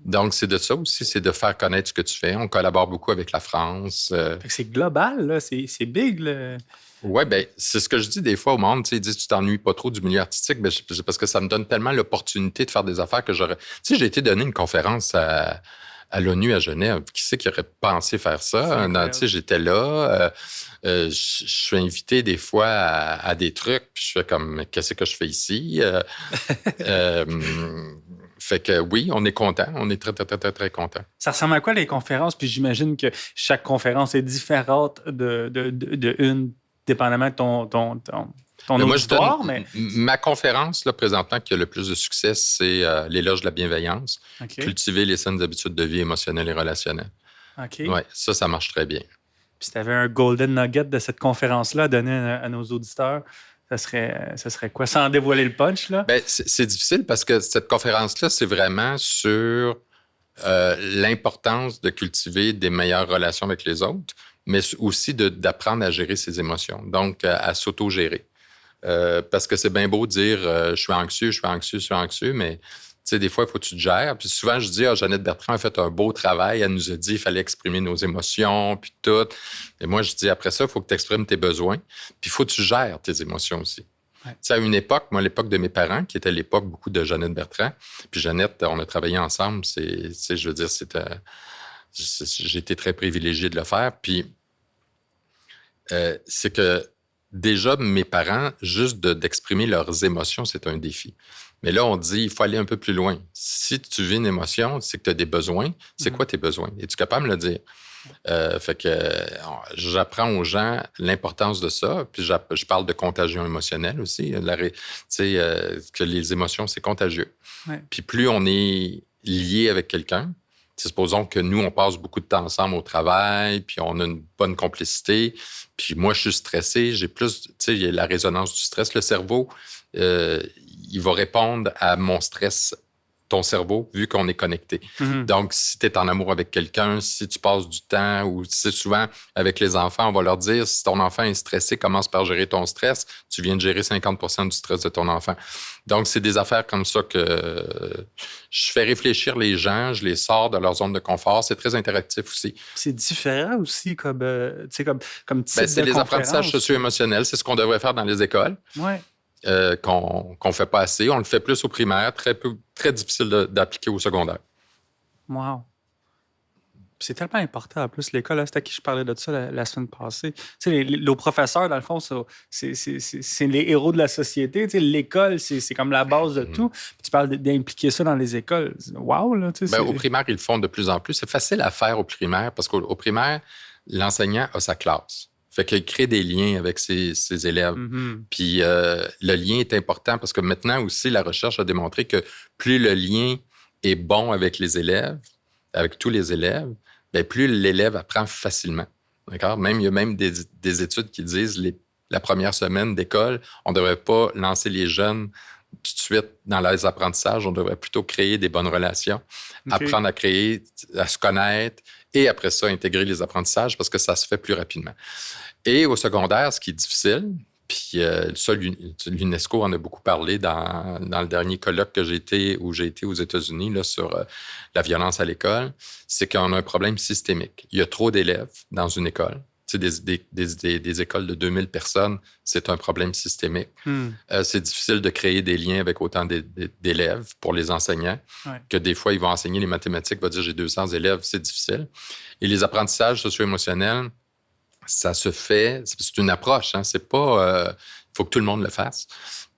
[SPEAKER 1] Donc, c'est de ça aussi, c'est de faire connaître ce que tu fais. On collabore beaucoup avec la France.
[SPEAKER 2] C'est global, là. C'est big, là.
[SPEAKER 1] Oui, bien, c'est ce que je dis des fois au monde. Ils disent, tu t'ennuies pas trop du milieu artistique. Ben, c'est parce que ça me donne tellement l'opportunité de faire des affaires que j'aurais... Tu sais, j'ai été donner une conférence à l'ONU à Genève. Qui c'est qui aurait pensé faire ça? Tu sais, j'étais là. Je suis invité des fois à des trucs. Puis je fais comme, qu'est-ce que je fais ici? Fait que oui, on est content. On est très, très, très, très, très content.
[SPEAKER 2] Ça ressemble à quoi les conférences? Puis j'imagine que chaque conférence est différente de une, dépendamment de ton auditoire.
[SPEAKER 1] Ma conférence, là, présentement, qui a le plus de succès, c'est l'éloge de la bienveillance. Cultiver les saines habitudes de vie émotionnelles et relationnelles. Oui, ça marche très bien.
[SPEAKER 2] Puis si tu avais un golden nugget de cette conférence-là à donner à nos auditeurs, ça serait quoi? Sans dévoiler le punch, là?
[SPEAKER 1] Bien, c'est difficile parce que cette conférence-là, c'est vraiment sur l'importance de cultiver des meilleures relations avec les autres, mais aussi d'apprendre à gérer ses émotions, donc à s'auto-gérer. Parce que c'est bien beau de dire je suis anxieux, mais tu sais, des fois, il faut que tu te gères. Puis souvent, je dis, Jeannette Bertrand a fait un beau travail. Elle nous a dit qu'il fallait exprimer nos émotions, puis tout. Et moi, je dis, après ça, il faut que tu exprimes tes besoins. Puis il faut que tu gères tes émotions aussi.
[SPEAKER 2] Ouais.
[SPEAKER 1] Tu sais, à une époque, moi, l'époque de mes parents, qui était l'époque beaucoup de Jeannette Bertrand, puis Jeannette, on a travaillé ensemble. Je veux dire, j'ai été très privilégié de le faire. Puis c'est que déjà, mes parents, juste d'exprimer leurs émotions, c'est un défi. Mais là, on dit, il faut aller un peu plus loin. Si tu vis une émotion, c'est que tu as des besoins. C'est quoi tes besoins? Es-tu capable de me le dire? Fait que j'apprends aux gens l'importance de ça. Puis je parle de contagion émotionnelle aussi. Que les émotions, c'est contagieux.
[SPEAKER 2] Ouais.
[SPEAKER 1] Puis plus on est lié avec quelqu'un, supposons que nous, on passe beaucoup de temps ensemble au travail, puis on a une bonne complicité. Puis moi, je suis stressé, j'ai plus, il y a la résonance du stress. Le cerveau, il va répondre à mon stress, ton cerveau, vu qu'on est connecté.
[SPEAKER 2] Mm-hmm.
[SPEAKER 1] Donc, si tu es en amour avec quelqu'un, si tu passes du temps, ou c'est souvent avec les enfants, on va leur dire, si ton enfant est stressé, commence par gérer ton stress. Tu viens de gérer 50% du stress de ton enfant. Donc, c'est des affaires comme ça que je fais réfléchir les gens, je les sors de leur zone de confort. C'est très interactif aussi.
[SPEAKER 2] C'est différent aussi comme type
[SPEAKER 1] c'est
[SPEAKER 2] de
[SPEAKER 1] les
[SPEAKER 2] conférence.
[SPEAKER 1] apprentissages socio-émotionnels. C'est ce qu'on devrait faire dans les écoles.
[SPEAKER 2] Ouais.
[SPEAKER 1] Qu'on ne fait pas assez. On le fait plus au primaire, très difficile d'appliquer au secondaire.
[SPEAKER 2] Wow. C'est tellement important, en plus, l'école. Là, c'est à qui je parlais de ça la semaine passée. Tu sais, nos professeurs, dans le fond, c'est les héros de la société. Tu sais, l'école, c'est comme la base de tout. Puis tu parles d'impliquer ça dans les écoles. Wow, là, tu sais.
[SPEAKER 1] Au primaire, ils le font de plus en plus. C'est facile à faire au primaire parce qu'au primaire, l'enseignant a sa classe. Fait qu'il crée des liens avec ses élèves.
[SPEAKER 2] Mm-hmm.
[SPEAKER 1] Puis le lien est important parce que maintenant aussi, la recherche a démontré que plus le lien est bon avec les élèves, avec tous les élèves, bien, plus l'élève apprend facilement. D'accord? Il y a même des études qui disent la première semaine d'école, on ne devrait pas lancer les jeunes tout de suite dans les apprentissages. On devrait plutôt créer des bonnes relations, apprendre à se connaître et après ça, intégrer les apprentissages parce que ça se fait plus rapidement. Et au secondaire, ce qui est difficile, puis ça, l'UNESCO en a beaucoup parlé dans le dernier colloque où j'ai été aux États-Unis là, sur la violence à l'école, c'est qu'on a un problème systémique. Il y a trop d'élèves dans une école. Tu sais, des écoles de 2000 personnes, c'est un problème systémique. C'est difficile de créer des liens avec autant d'élèves pour les enseignants, que des fois, ils vont enseigner les mathématiques, vont dire j'ai 200 élèves, c'est difficile. Et les apprentissages socio-émotionnels, ça se fait, c'est une approche, hein, c'est pas, il faut que tout le monde le fasse.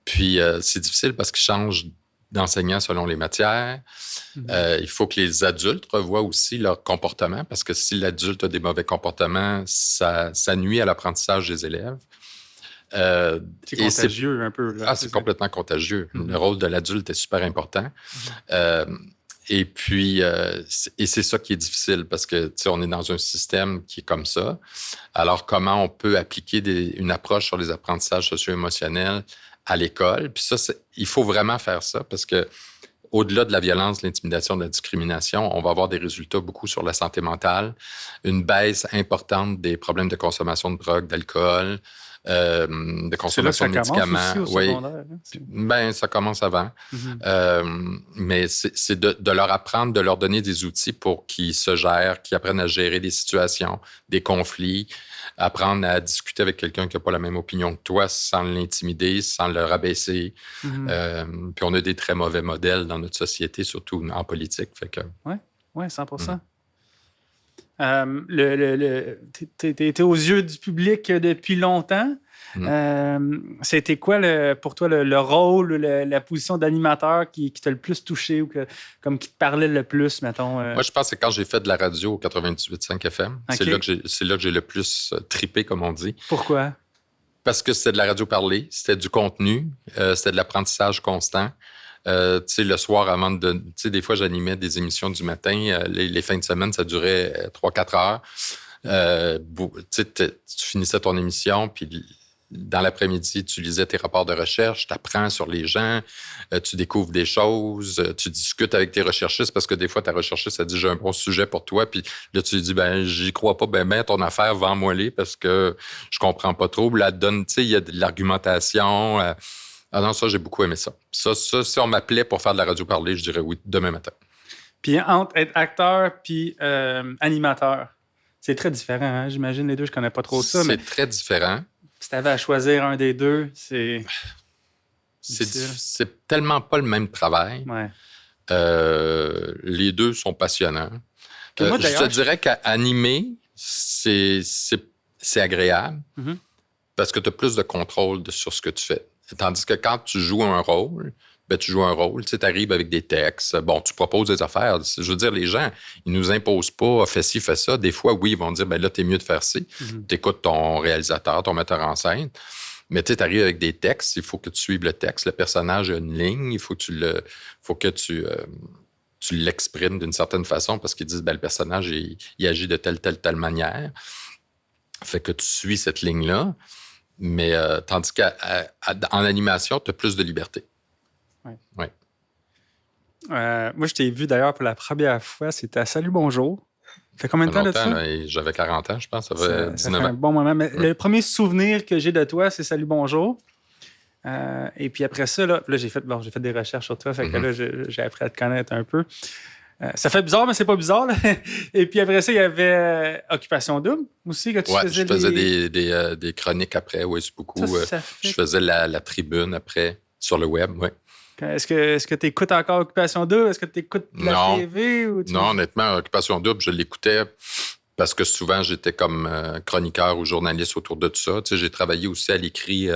[SPEAKER 1] Puis c'est difficile parce qu'ils changent d'enseignants selon les matières. Il faut que les adultes revoient aussi leur comportement parce que si l'adulte a des mauvais comportements, ça nuit à l'apprentissage des élèves.
[SPEAKER 2] C'est contagieux un peu. Là,
[SPEAKER 1] c'est complètement contagieux. Le rôle de l'adulte est super important. Et puis, c'est ça qui est difficile parce que, tu sais, on est dans un système qui est comme ça. Alors, comment on peut appliquer une approche sur les apprentissages socio-émotionnels à l'école? Puis ça, il faut vraiment faire ça parce que au-delà de la violence, de l'intimidation, de la discrimination, on va avoir des résultats beaucoup sur la santé mentale, une baisse importante des problèmes de consommation de drogue, d'alcool, de consommation de médicaments.
[SPEAKER 2] Oui.
[SPEAKER 1] Ben, ça commence avant. Mais c'est de leur apprendre, de leur donner des outils pour qu'ils se gèrent, qu'ils apprennent à gérer des situations, des conflits, apprendre à discuter avec quelqu'un qui n'a pas la même opinion que toi sans l'intimider, sans le rabaisser. Puis on a des très mauvais modèles dans notre société, surtout en politique.
[SPEAKER 2] Oui, 100%. T'es aux yeux du public depuis longtemps. C'était quoi pour toi le rôle, la position d'animateur qui t'a le plus touché ou comme qui te parlait le plus, mettons?
[SPEAKER 1] Moi, je pense que c'est quand j'ai fait de la radio au 98.5 FM. Okay. C'est là que j'ai le plus trippé, comme on dit.
[SPEAKER 2] Pourquoi?
[SPEAKER 1] Parce que c'était de la radio parlée, c'était du contenu, c'était de l'apprentissage constant. Tu sais, le soir, avant de... Tu sais, des fois, j'animais des émissions du matin. Les fins de semaine, ça durait 3-4 heures. Tu sais, tu finissais ton émission, puis dans l'après-midi, tu lisais tes rapports de recherche, tu apprends sur les gens, tu découvres des choses, tu discutes avec tes recherchistes parce que des fois, ta recherchiste a dit j'ai un bon sujet pour toi. Puis là, tu lui dis ben, j'y crois pas, ben, ton affaire, vends-moi-les parce que je comprends pas trop. Là, donne, tu sais, il y a de l'argumentation. Ah non, ça, j'ai beaucoup aimé ça. Ça, si on m'appelait pour faire de la radio parlée, je dirais oui, demain matin.
[SPEAKER 2] Puis entre être acteur puis animateur, c'est très différent, hein? J'imagine les deux, je connais pas trop ça.
[SPEAKER 1] C'est très différent.
[SPEAKER 2] Si tu avais à choisir un des deux, c'est
[SPEAKER 1] tellement pas le même travail.
[SPEAKER 2] Ouais.
[SPEAKER 1] Les deux sont passionnants.
[SPEAKER 2] Moi,
[SPEAKER 1] je te dirais qu'animer, c'est agréable parce que tu as plus de contrôle sur ce que tu fais. Tandis que quand tu joues un rôle, ben, tu joues un rôle, tu arrives avec des textes, bon, tu proposes des affaires. Je veux dire, les gens, ils nous imposent pas, fais ci, fais ça. Des fois, oui, ils vont dire, ben là, t'es mieux de faire ci. T'écoutes ton réalisateur, ton metteur en scène. Mais tu arrives avec des textes, il faut que tu suives le texte. Le personnage a une ligne, il faut que tu l'exprimes d'une certaine façon parce qu'ils disent, ben, le personnage, il agit de telle manière. Fait que tu suis cette ligne-là. Mais tandis qu'en animation, tu as plus de liberté.
[SPEAKER 2] Ouais. Moi, je t'ai vu d'ailleurs pour la première fois, c'était à Salut Bonjour. Ça fait combien de temps de ça?
[SPEAKER 1] Là, j'avais 40 ans, je pense. Ça fait 19
[SPEAKER 2] ans. Un bon moment. Mais le premier souvenir que j'ai de toi, c'est Salut Bonjour. Et puis après ça, là j'ai fait des recherches sur toi. Fait que là, j'ai appris à te connaître un peu. Ça fait bizarre, mais c'est pas bizarre. Là. Et puis après ça, il y avait Occupation Double aussi que tu faisais.
[SPEAKER 1] Je faisais des chroniques après, oui, c'est beaucoup. Je faisais la tribune après sur le web, oui.
[SPEAKER 2] Est-ce que tu écoutes encore Occupation Double? Est-ce que tu écoutes la TV?
[SPEAKER 1] Non, honnêtement, Occupation Double, je l'écoutais parce que souvent, j'étais comme chroniqueur ou journaliste autour de tout ça. Tu sais, j'ai travaillé aussi à l'écrit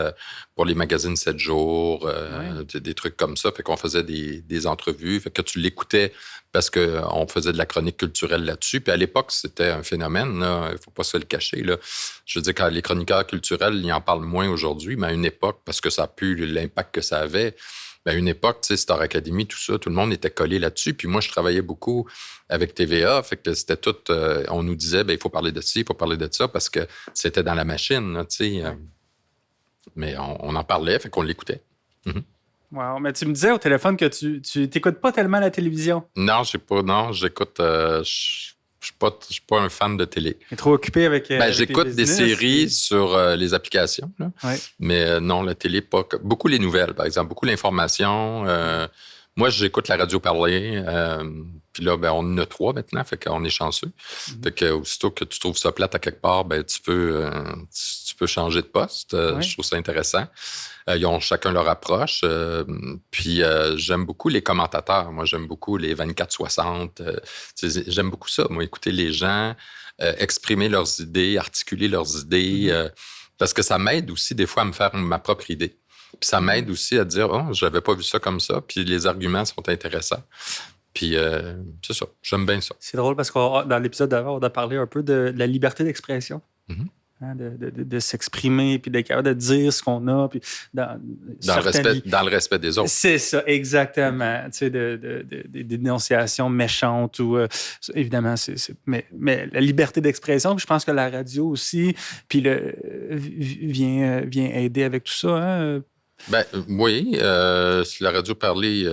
[SPEAKER 1] pour les magazines 7 jours, des trucs comme ça. Fait qu'on faisait des entrevues. Fait que tu l'écoutais parce qu'on faisait de la chronique culturelle là-dessus. Puis à l'époque, c'était un phénomène. Il ne faut pas se le cacher. Là. Je veux dire, quand les chroniqueurs culturels, ils en parlent moins aujourd'hui, mais à une époque, parce que ça a pu l'impact que ça avait, à une époque, tu sais, Star Academy, tout ça, tout le monde était collé là-dessus. Puis moi, je travaillais beaucoup avec TVA. Fait que c'était tout... on nous disait, il faut parler de ci, il faut parler de ça, parce que c'était dans la machine, là, tu sais. Mais on en parlait, fait qu'on l'écoutait.
[SPEAKER 2] Wow, mais tu me disais au téléphone que tu t'écoutes pas tellement la télévision.
[SPEAKER 1] Non, j'écoute... Je suis pas un fan de télé.
[SPEAKER 2] Tu es trop occupé avec.
[SPEAKER 1] J'écoute des séries sur les applications, là.
[SPEAKER 2] Ouais.
[SPEAKER 1] Mais non, la télé, pas. Beaucoup les nouvelles, par exemple, beaucoup l'information. Moi, j'écoute la radio parler. Puis là, on en a 3 maintenant, fait qu'on est chanceux. Fait que aussitôt que tu trouves ça plate à quelque part, tu peux changer de poste. Je trouve ça intéressant. Ils ont chacun leur approche. Puis j'aime beaucoup les commentateurs. Moi, j'aime beaucoup les 24-60. J'aime beaucoup ça. Moi, écouter les gens, exprimer leurs idées, articuler leurs idées. Parce que ça m'aide aussi des fois à me faire ma propre idée. Puis ça m'aide aussi à dire, oh, j'avais pas vu ça comme ça. Puis les arguments sont intéressants. Puis c'est ça, j'aime bien ça.
[SPEAKER 2] C'est drôle parce que dans l'épisode d'avant, on a parlé un peu de la liberté d'expression. Hein, de s'exprimer, puis d'être capable de dire ce qu'on a. Puis dans
[SPEAKER 1] le respect des autres.
[SPEAKER 2] C'est ça, exactement. Tu sais, des dénonciations méchantes ou... évidemment, mais la liberté d'expression, je pense que la radio aussi, puis vient aider avec tout ça. Hein?
[SPEAKER 1] Oui, si la radio parlait,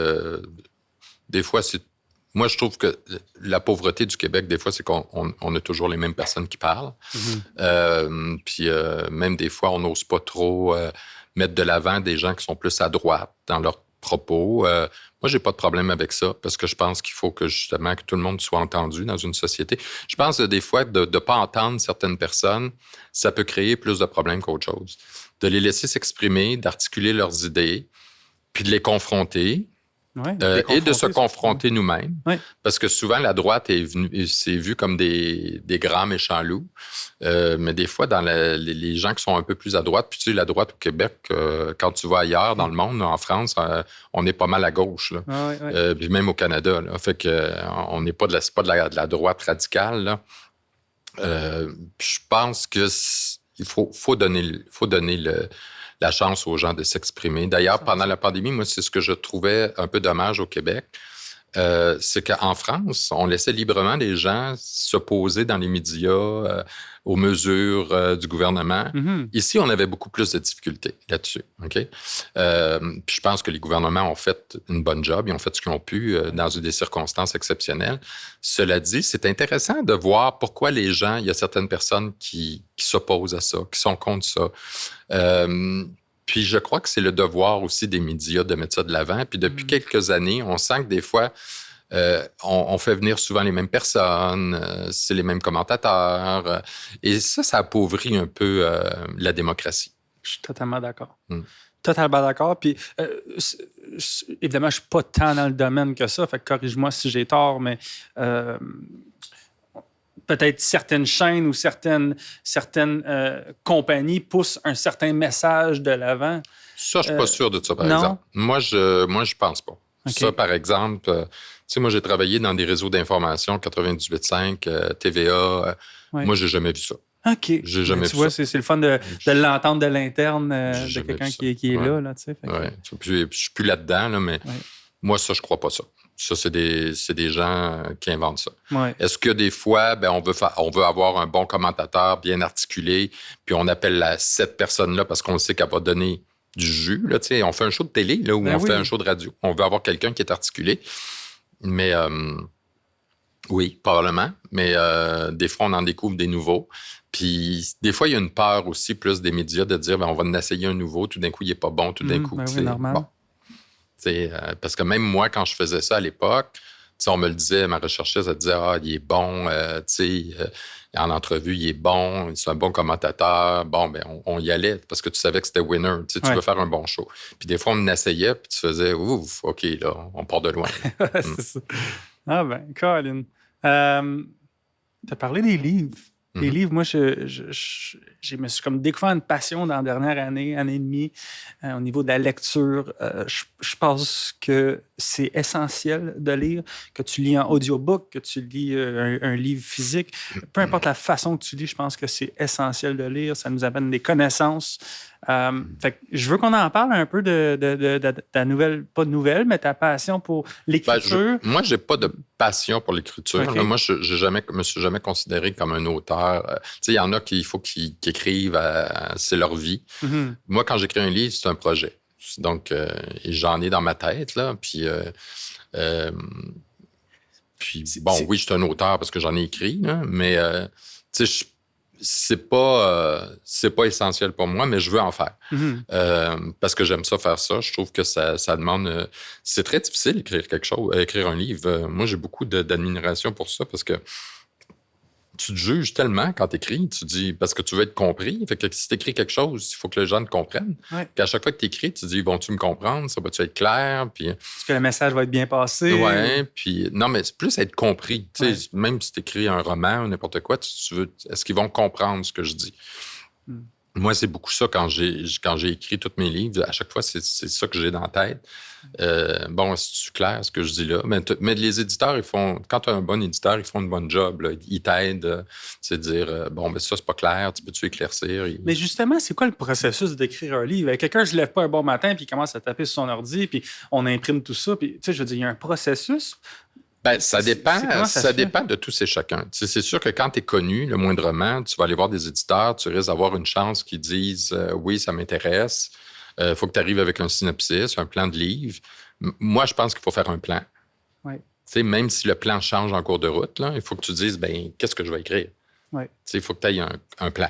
[SPEAKER 1] des fois, moi, je trouve que la pauvreté du Québec, des fois, c'est qu'on a toujours les mêmes personnes qui parlent. Puis même des fois, on n'ose pas trop mettre de l'avant des gens qui sont plus à droite dans leurs propos. Moi, j'ai pas de problème avec ça parce que je pense qu'il faut que justement que tout le monde soit entendu dans une société. Je pense que des fois, de ne pas entendre certaines personnes, ça peut créer plus de problèmes qu'autre chose. De les laisser s'exprimer, d'articuler leurs idées, puis de les confronter. Et de se confronter nous-mêmes. Oui. Parce que souvent, la droite c'est vu comme des grands méchants loups. Mais des fois, dans les gens qui sont un peu plus à droite, puis tu sais, la droite au Québec, quand tu vas ailleurs dans le monde, en France, on est pas mal à gauche. Là. Puis même au Canada. Là. Fait que on n'est pas c'est pas de la droite radicale. Là. Je pense que il faut donner la chance aux gens de s'exprimer. D'ailleurs, pendant la pandémie, moi, c'est ce que je trouvais un peu dommage au Québec. c'est qu'en France, on laissait librement les gens s'opposer dans les médias aux mesures du gouvernement.
[SPEAKER 2] Mhm.
[SPEAKER 1] Ici, on avait beaucoup plus de difficultés là-dessus. OK? Puis je pense que les gouvernements ont fait une bonne job. Ils ont fait ce qu'ils ont pu dans des circonstances exceptionnelles. Cela dit, c'est intéressant de voir pourquoi les gens, il y a certaines personnes qui s'opposent à ça, qui sont contre ça. Puis je crois que c'est le devoir aussi des médias de mettre ça de l'avant. Puis depuis quelques années, on sent que des fois, on fait venir souvent les mêmes personnes, c'est les mêmes commentateurs. Et ça appauvrit un peu la démocratie.
[SPEAKER 2] Je suis totalement d'accord.
[SPEAKER 4] Totalement d'accord. Puis, évidemment, je ne suis pas tant dans le domaine que ça, fait que corrige-moi si j'ai tort, mais peut-être certaines chaînes ou certaines compagnies poussent un certain message de l'avant.
[SPEAKER 1] Ça, je ne suis pas sûr de ça, par exemple. Moi, je pense pas. Okay. Ça, par exemple, tu sais, moi, j'ai travaillé dans des réseaux d'information, 98.5, TVA. Moi, j'ai jamais vu ça.
[SPEAKER 4] OK.
[SPEAKER 1] J'ai jamais vu ça.
[SPEAKER 4] Tu vois, c'est le fun de l'entendre de l'interne de quelqu'un qui est là, tu sais.
[SPEAKER 1] Ouais. Puis, je suis plus là-dedans, là, mais moi, ça, je crois pas ça. Ça, c'est des gens qui inventent ça.
[SPEAKER 4] Ouais.
[SPEAKER 1] Est-ce que des fois, on veut avoir un bon commentateur bien articulé, puis on appelle cette personne-là parce qu'on sait qu'elle va donner du jus, là, tu sais, on fait un show de télé, là, où on fait un show de radio. On veut avoir quelqu'un qui est articulé. Mais oui, probablement. Mais des fois, on en découvre des nouveaux. Puis des fois, il y a une peur aussi, plus des médias, de dire, on va en essayer un nouveau, tout d'un coup, il n'est pas bon, tout d'un coup,
[SPEAKER 4] c'est normal.
[SPEAKER 1] Bon. Parce que même moi, quand je faisais ça à l'époque, on me le disait, ma recherchiste, elle disait, il est bon, en entrevue, il est bon, c'est un bon commentateur. Bon, on y allait parce que tu savais que c'était winner. Tu veux faire un bon show. Puis des fois, on essayait, puis tu faisais, ouf, OK, là, on part de loin.
[SPEAKER 4] C'est ça. Ah ben, Colin. Tu as parlé des livres. Les livres, moi, je me suis comme découvert une passion dans la dernière année et demie, au niveau de la lecture. Je pense que c'est essentiel de lire, que tu lis en audiobook, que tu lis un livre physique. Peu importe la façon que tu lis, je pense que c'est essentiel de lire. Ça nous amène des connaissances. Fait que je veux qu'on en parle un peu de ta nouvelle, pas de nouvelle, mais ta passion pour l'écriture.
[SPEAKER 1] Moi, je n'ai pas de passion pour l'écriture. Okay. Moi, je me suis jamais considéré comme un auteur. Il y en a qui écrivent, c'est leur vie.
[SPEAKER 4] Mm-hmm.
[SPEAKER 1] Moi, quand j'écris un livre, c'est un projet. Donc, j'en ai dans ma tête, là. Puis oui, je suis un auteur parce que j'en ai écrit, là, mais c'est pas essentiel pour moi, mais je veux en faire. Parce que j'aime ça faire ça. Je trouve que ça demande... c'est très difficile d'écrire un livre. Moi, j'ai beaucoup d'admiration pour ça parce que tu te juges tellement quand tu écris. Tu dis, parce que tu veux être compris. Fait que si tu écris quelque chose, il faut que les gens te comprennent.
[SPEAKER 4] Ouais.
[SPEAKER 1] Puis à chaque fois que tu écris, tu dis, vont-tu me comprendre? Ça va-tu être clair? Puis...
[SPEAKER 4] Est-ce que le message va être bien passé?
[SPEAKER 1] Oui, puis non, mais c'est plus être compris. Ouais. Même si tu écris un roman ou n'importe quoi, est-ce qu'ils vont comprendre ce que je dis? Moi, c'est beaucoup ça quand j'ai écrit tous mes livres. À chaque fois, c'est ça que j'ai dans la tête. C'est clair ce que je dis là. Mais les éditeurs, quand tu as un bon éditeur, ils font une bonne job. Là. Ils t'aident. C'est dire, ça, c'est pas clair, tu peux-tu éclaircir?
[SPEAKER 4] Mais justement, c'est quoi le processus d'écrire un livre? Quelqu'un ne se lève pas un bon matin puis il commence à taper sur son ordi puis on imprime tout ça. Puis, je veux dire, il y a un processus.
[SPEAKER 1] Ça dépend. Ça dépend de tous et chacun. C'est sûr que quand tu es connu, le moindrement, tu vas aller voir des éditeurs, tu risques d'avoir une chance qu'ils disent oui, ça m'intéresse. Il faut que tu arrives avec un synopsis, un plan de livre. Moi, je pense qu'il faut faire un plan.
[SPEAKER 4] Ouais.
[SPEAKER 1] Même si le plan change en cours de route, là, il faut que tu dises qu'est-ce que je vais écrire.
[SPEAKER 4] Ouais.
[SPEAKER 1] Il faut que tu aies un plan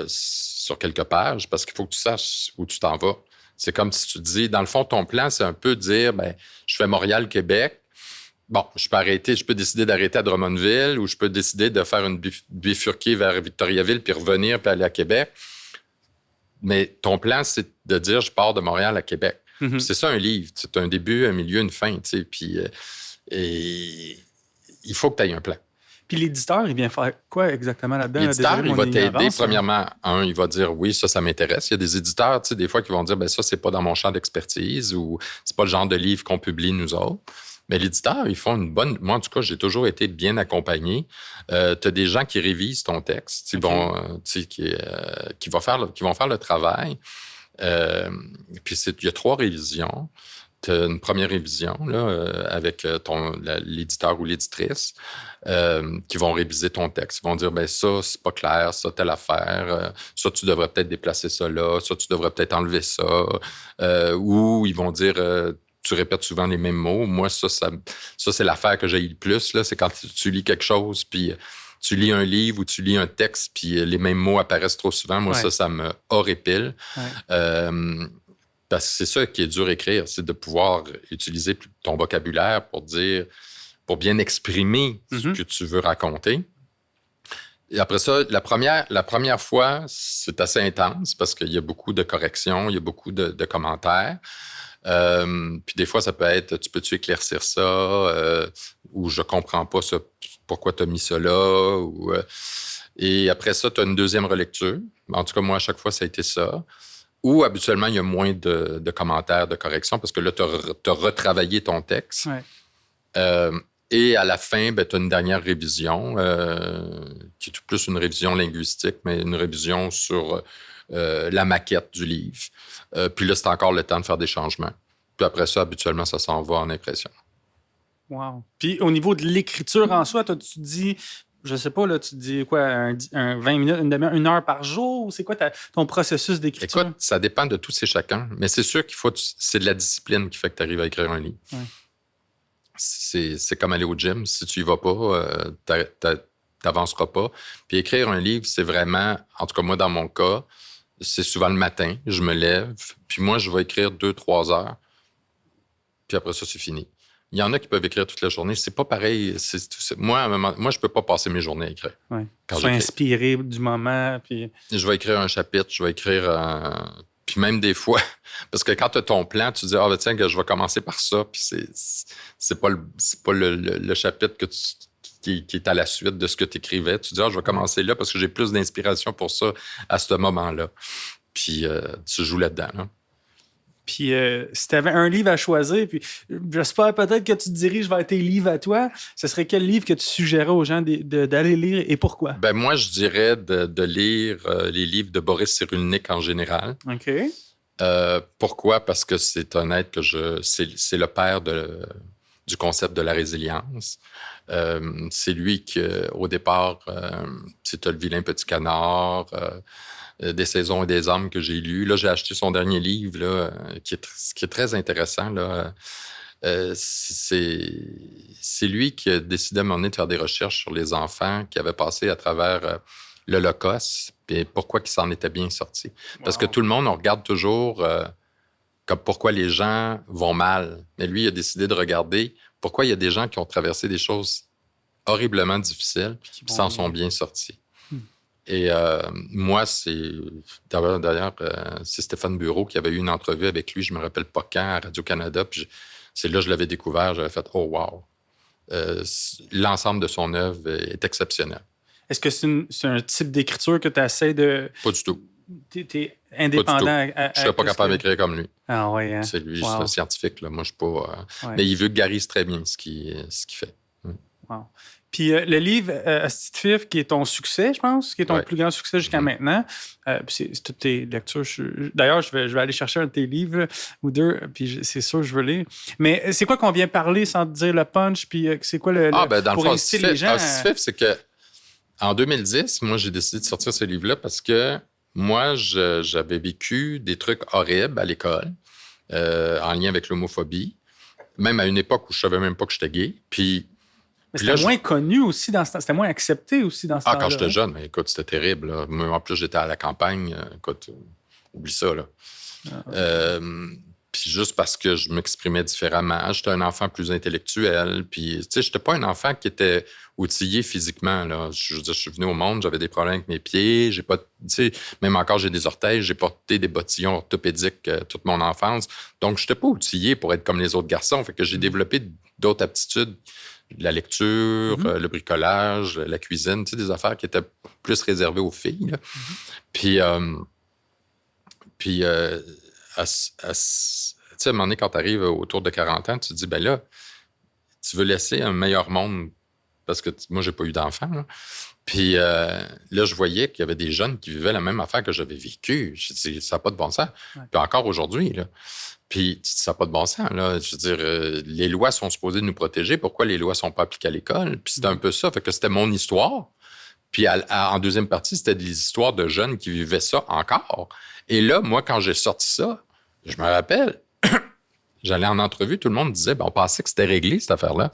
[SPEAKER 1] sur quelques pages parce qu'il faut que tu saches où tu t'en vas. C'est comme si tu dis, dans le fond, ton plan, c'est un peu dire je fais Montréal-Québec. Bon, je peux décider d'arrêter à Drummondville ou je peux décider de faire une bifurquée vers Victoriaville puis revenir puis aller à Québec. Mais ton plan, c'est de dire je pars de Montréal à Québec. Mm-hmm. C'est ça un livre. C'est un début, un milieu, une fin. Puis il faut que tu aies un plan.
[SPEAKER 4] Puis l'éditeur, il vient faire quoi exactement là-dedans?
[SPEAKER 1] L'éditeur, il va t'aider. Premièrement, il va dire oui, ça m'intéresse. Il y a des éditeurs, des fois, qui vont dire ça, c'est pas dans mon champ d'expertise ou c'est pas le genre de livre qu'on publie nous autres. Mais l'éditeur, ils font une bonne... Moi, en tout cas, j'ai toujours été bien accompagné. Tu as des gens qui révisent ton texte, qui vont faire le travail. Puis, il y a 3 révisions. tu as une première révision là, avec l'éditeur ou l'éditrice qui vont réviser ton texte. Ils vont dire, ben ça, c'est pas clair, ça, telle affaire, ça, tu devrais peut-être déplacer ça là, ça, tu devrais peut-être enlever ça. Ou ils vont dire, tu répètes souvent les mêmes mots. Moi, ça c'est l'affaire que j'ai eu le plus, là, c'est quand tu lis quelque chose, puis tu lis un livre ou tu lis un texte, puis les mêmes mots apparaissent trop souvent. Moi, ça me horripile. Parce que c'est ça qui est dur à écrire, c'est de pouvoir utiliser ton vocabulaire pour bien exprimer ce que tu veux raconter. Et après ça, la première fois, c'est assez intense parce qu'il y a beaucoup de corrections, il y a beaucoup de commentaires. Puis des fois, ça peut être, tu peux-tu éclaircir ça? Ou je comprends pas ça, pourquoi tu as mis ça là? Et après ça, tu as une deuxième relecture. En tout cas, moi, à chaque fois, ça a été ça. Ou habituellement, il y a moins de commentaires, de corrections, parce que là, tu as retravaillé ton texte. Et à la fin, tu as une dernière révision, qui est plus une révision linguistique, mais une révision sur la maquette du livre. Puis là, c'est encore le temps de faire des changements. Puis après ça, habituellement, ça s'en va en impression.
[SPEAKER 4] Wow. Puis au niveau de l'écriture en soi, toi, tu dis... Je sais pas, là, tu te dis quoi, un 20 minutes, une demi-heure, 1 heure par jour? C'est quoi ton processus d'écriture?
[SPEAKER 1] Écoute, ça dépend de tous et chacun, mais c'est sûr c'est de la discipline qui fait que tu arrives à écrire un livre. C'est comme aller au gym. Si tu y vas pas, t'avanceras pas. Puis écrire un livre, c'est vraiment, en tout cas moi, dans mon cas, c'est souvent le matin, je me lève, puis moi, je vais écrire 2-3 heures, puis après ça, c'est fini. Il y en a qui peuvent écrire toute la journée. C'est pas pareil. Moi, je peux pas passer mes journées à écrire.
[SPEAKER 4] Quand je suis inspiré du moment. Puis...
[SPEAKER 1] Je vais écrire un chapitre, je vais écrire... Puis même des fois, parce que quand tu as ton plan, tu dis, tiens, que je vais commencer par ça, puis c'est pas le chapitre qui est à la suite de ce que tu écrivais. Tu dis, je vais commencer là parce que j'ai plus d'inspiration pour ça à ce moment-là. Puis tu joues là-dedans, là.
[SPEAKER 4] Puis, si tu avais un livre à choisir, puis j'espère peut-être que tu te diriges vers tes livres à toi, ce serait quel livre que tu suggérais aux gens d'aller lire et pourquoi?
[SPEAKER 1] Ben moi, je dirais de lire les livres de Boris Cyrulnik en général.
[SPEAKER 4] OK.
[SPEAKER 1] Pourquoi? Parce que c'est un être c'est le père du concept de la résilience. C'est lui qui, au départ, c'est Le vilain petit canard... Des saisons et des âmes que j'ai lu. Là, j'ai acheté son dernier livre, là, qui est très intéressant. Là. C'est lui qui a décidé à un moment donné de faire des recherches sur les enfants qui avaient passé à travers l'Holocauste et pourquoi ils s'en étaient bien sortis. Parce que tout le monde, on regarde toujours comme pourquoi les gens vont mal. Mais lui, il a décidé de regarder pourquoi il y a des gens qui ont traversé des choses horriblement difficiles et s'en sont bien sortis. Et moi, d'ailleurs, c'est Stéphane Bureau qui avait eu une entrevue avec lui, je me rappelle pas quand, à Radio-Canada, puis c'est là que je l'avais découvert, j'avais fait « Oh, wow! » L'ensemble de son œuvre est exceptionnel.
[SPEAKER 4] Est-ce que c'est un type d'écriture que tu essaies de...
[SPEAKER 1] Pas du tout.
[SPEAKER 4] Tu es indépendant.
[SPEAKER 1] Je ne serais pas capable d'écrire comme lui.
[SPEAKER 4] Ah oui, hein?
[SPEAKER 1] C'est lui, c'est un scientifique, là. Moi, je ne suis pas... Mais il vulgarise très bien ce qu'il fait.
[SPEAKER 4] Wow. Puis le livre Asti de Fif, qui est ton succès, je pense, qui est ton plus grand succès jusqu'à maintenant. Puis c'est toutes tes lectures. D'ailleurs, je vais aller chercher un de tes livres là, ou deux, puis c'est sûr que je veux lire. Mais c'est quoi qu'on vient parler sans te dire le punch? Puis c'est quoi
[SPEAKER 1] dans
[SPEAKER 4] pour
[SPEAKER 1] le fond,
[SPEAKER 4] inciter les gens?
[SPEAKER 1] Asti de Fif, c'est que en 2010, moi, j'ai décidé de sortir ce livre-là parce que moi, j'avais vécu des trucs horribles à l'école en lien avec l'homophobie, même à une époque où je savais même pas que j'étais gay. Puis
[SPEAKER 4] c'était moins connu aussi dans ce temps. C'était moins accepté aussi dans ce temps-là.
[SPEAKER 1] Quand j'étais jeune, mais écoute, c'était terrible. Là. Moi, en plus, j'étais à la campagne. Écoute, oublie ça. Là. Puis juste parce que je m'exprimais différemment, j'étais un enfant plus intellectuel. Puis, tu sais, j'étais pas un enfant qui était outillé physiquement. Là. Je veux dire, je suis venu au monde, j'avais des problèmes avec mes pieds. J'ai pas, tu sais, même encore, j'ai des orteils. J'ai porté des bottillons orthopédiques toute mon enfance. Donc, j'étais pas outillé pour être comme les autres garçons. Fait que j'ai développé d'autres aptitudes. La lecture, le bricolage, la cuisine, tu sais, des affaires qui étaient plus réservées aux filles. Là. Puis, tu sais, à un moment donné, quand tu arrives autour de 40 ans, tu te dis, ben là, tu veux laisser un meilleur monde parce que moi, j'ai pas eu d'enfant. Là. Puis là, je voyais qu'il y avait des jeunes qui vivaient la même affaire que j'avais vécue. Je dis, ça n'a pas de bon sens.
[SPEAKER 2] Ouais.
[SPEAKER 1] Puis encore aujourd'hui, là. Puis ça n'a pas de bon sens. Là. Je veux dire, les lois sont supposées nous protéger. Pourquoi les lois ne sont pas appliquées à l'école? Puis c'était un peu ça. Fait que c'était mon histoire. Puis en deuxième partie, c'était des histoires de jeunes qui vivaient ça encore. Et là, moi, quand j'ai sorti ça, je me rappelle, j'allais en entrevue, tout le monde disait, on pensait que c'était réglé, cette affaire-là.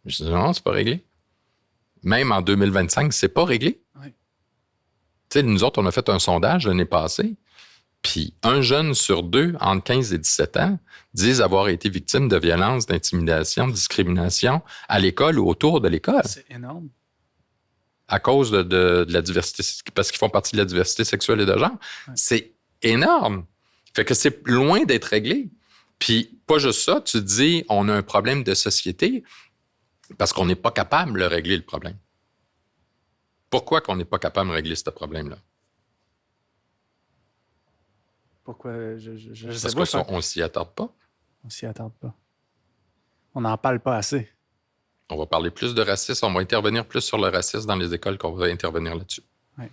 [SPEAKER 1] Je disais, non, c'est pas réglé. Même en 2025, c'est pas réglé.
[SPEAKER 2] Oui.
[SPEAKER 1] Tu sais, nous autres, on a fait un sondage l'année passée, puis un jeune sur 2, entre 15 et 17 ans, disent avoir été victime de violences, d'intimidation, de discrimination à l'école ou autour de l'école.
[SPEAKER 2] C'est énorme.
[SPEAKER 1] À cause de la diversité, parce qu'ils font partie de la diversité sexuelle et de genre.
[SPEAKER 2] Ouais.
[SPEAKER 1] C'est énorme. Fait que c'est loin d'être réglé. Puis, pas juste ça, tu te dis, on a un problème de société parce qu'on n'est pas capable de régler le problème. Pourquoi qu'on n'est pas capable de régler ce problème-là?
[SPEAKER 2] Pourquoi? Je sais
[SPEAKER 1] Parce
[SPEAKER 2] pas.
[SPEAKER 1] qu'on ne s'y attarde pas.
[SPEAKER 2] On s'y attarde pas. On n'en parle pas assez.
[SPEAKER 1] On va parler plus de racisme, on va intervenir plus sur le racisme dans les écoles qu'on va intervenir là-dessus.
[SPEAKER 2] Oui.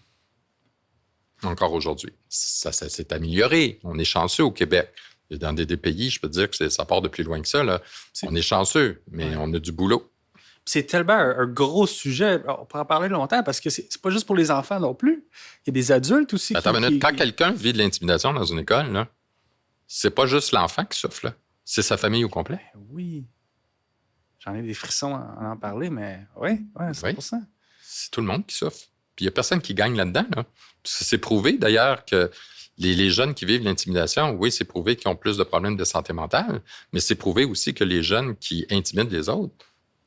[SPEAKER 1] Encore aujourd'hui. Ça s'est amélioré. On est chanceux au Québec. Dans des pays, je peux te dire que ça part de plus loin que ça. Là. On est chanceux, mais on a du boulot.
[SPEAKER 2] C'est tellement un gros sujet. On pourrait en parler longtemps parce que c'est pas juste pour les enfants non plus. Il y a des adultes aussi.
[SPEAKER 1] Attends une minute. Quand quelqu'un vit de l'intimidation dans une école, là, c'est pas juste l'enfant qui souffre, là. C'est sa famille au complet.
[SPEAKER 2] Oui. J'en ai des frissons à en parler, mais oui, 100%.
[SPEAKER 1] Oui. C'est tout le monde qui souffre. Puis il n'y a personne qui gagne là-dedans. Là. C'est prouvé, d'ailleurs, que les jeunes qui vivent l'intimidation, oui, c'est prouvé qu'ils ont plus de problèmes de santé mentale, mais c'est prouvé aussi que les jeunes qui intimident les autres,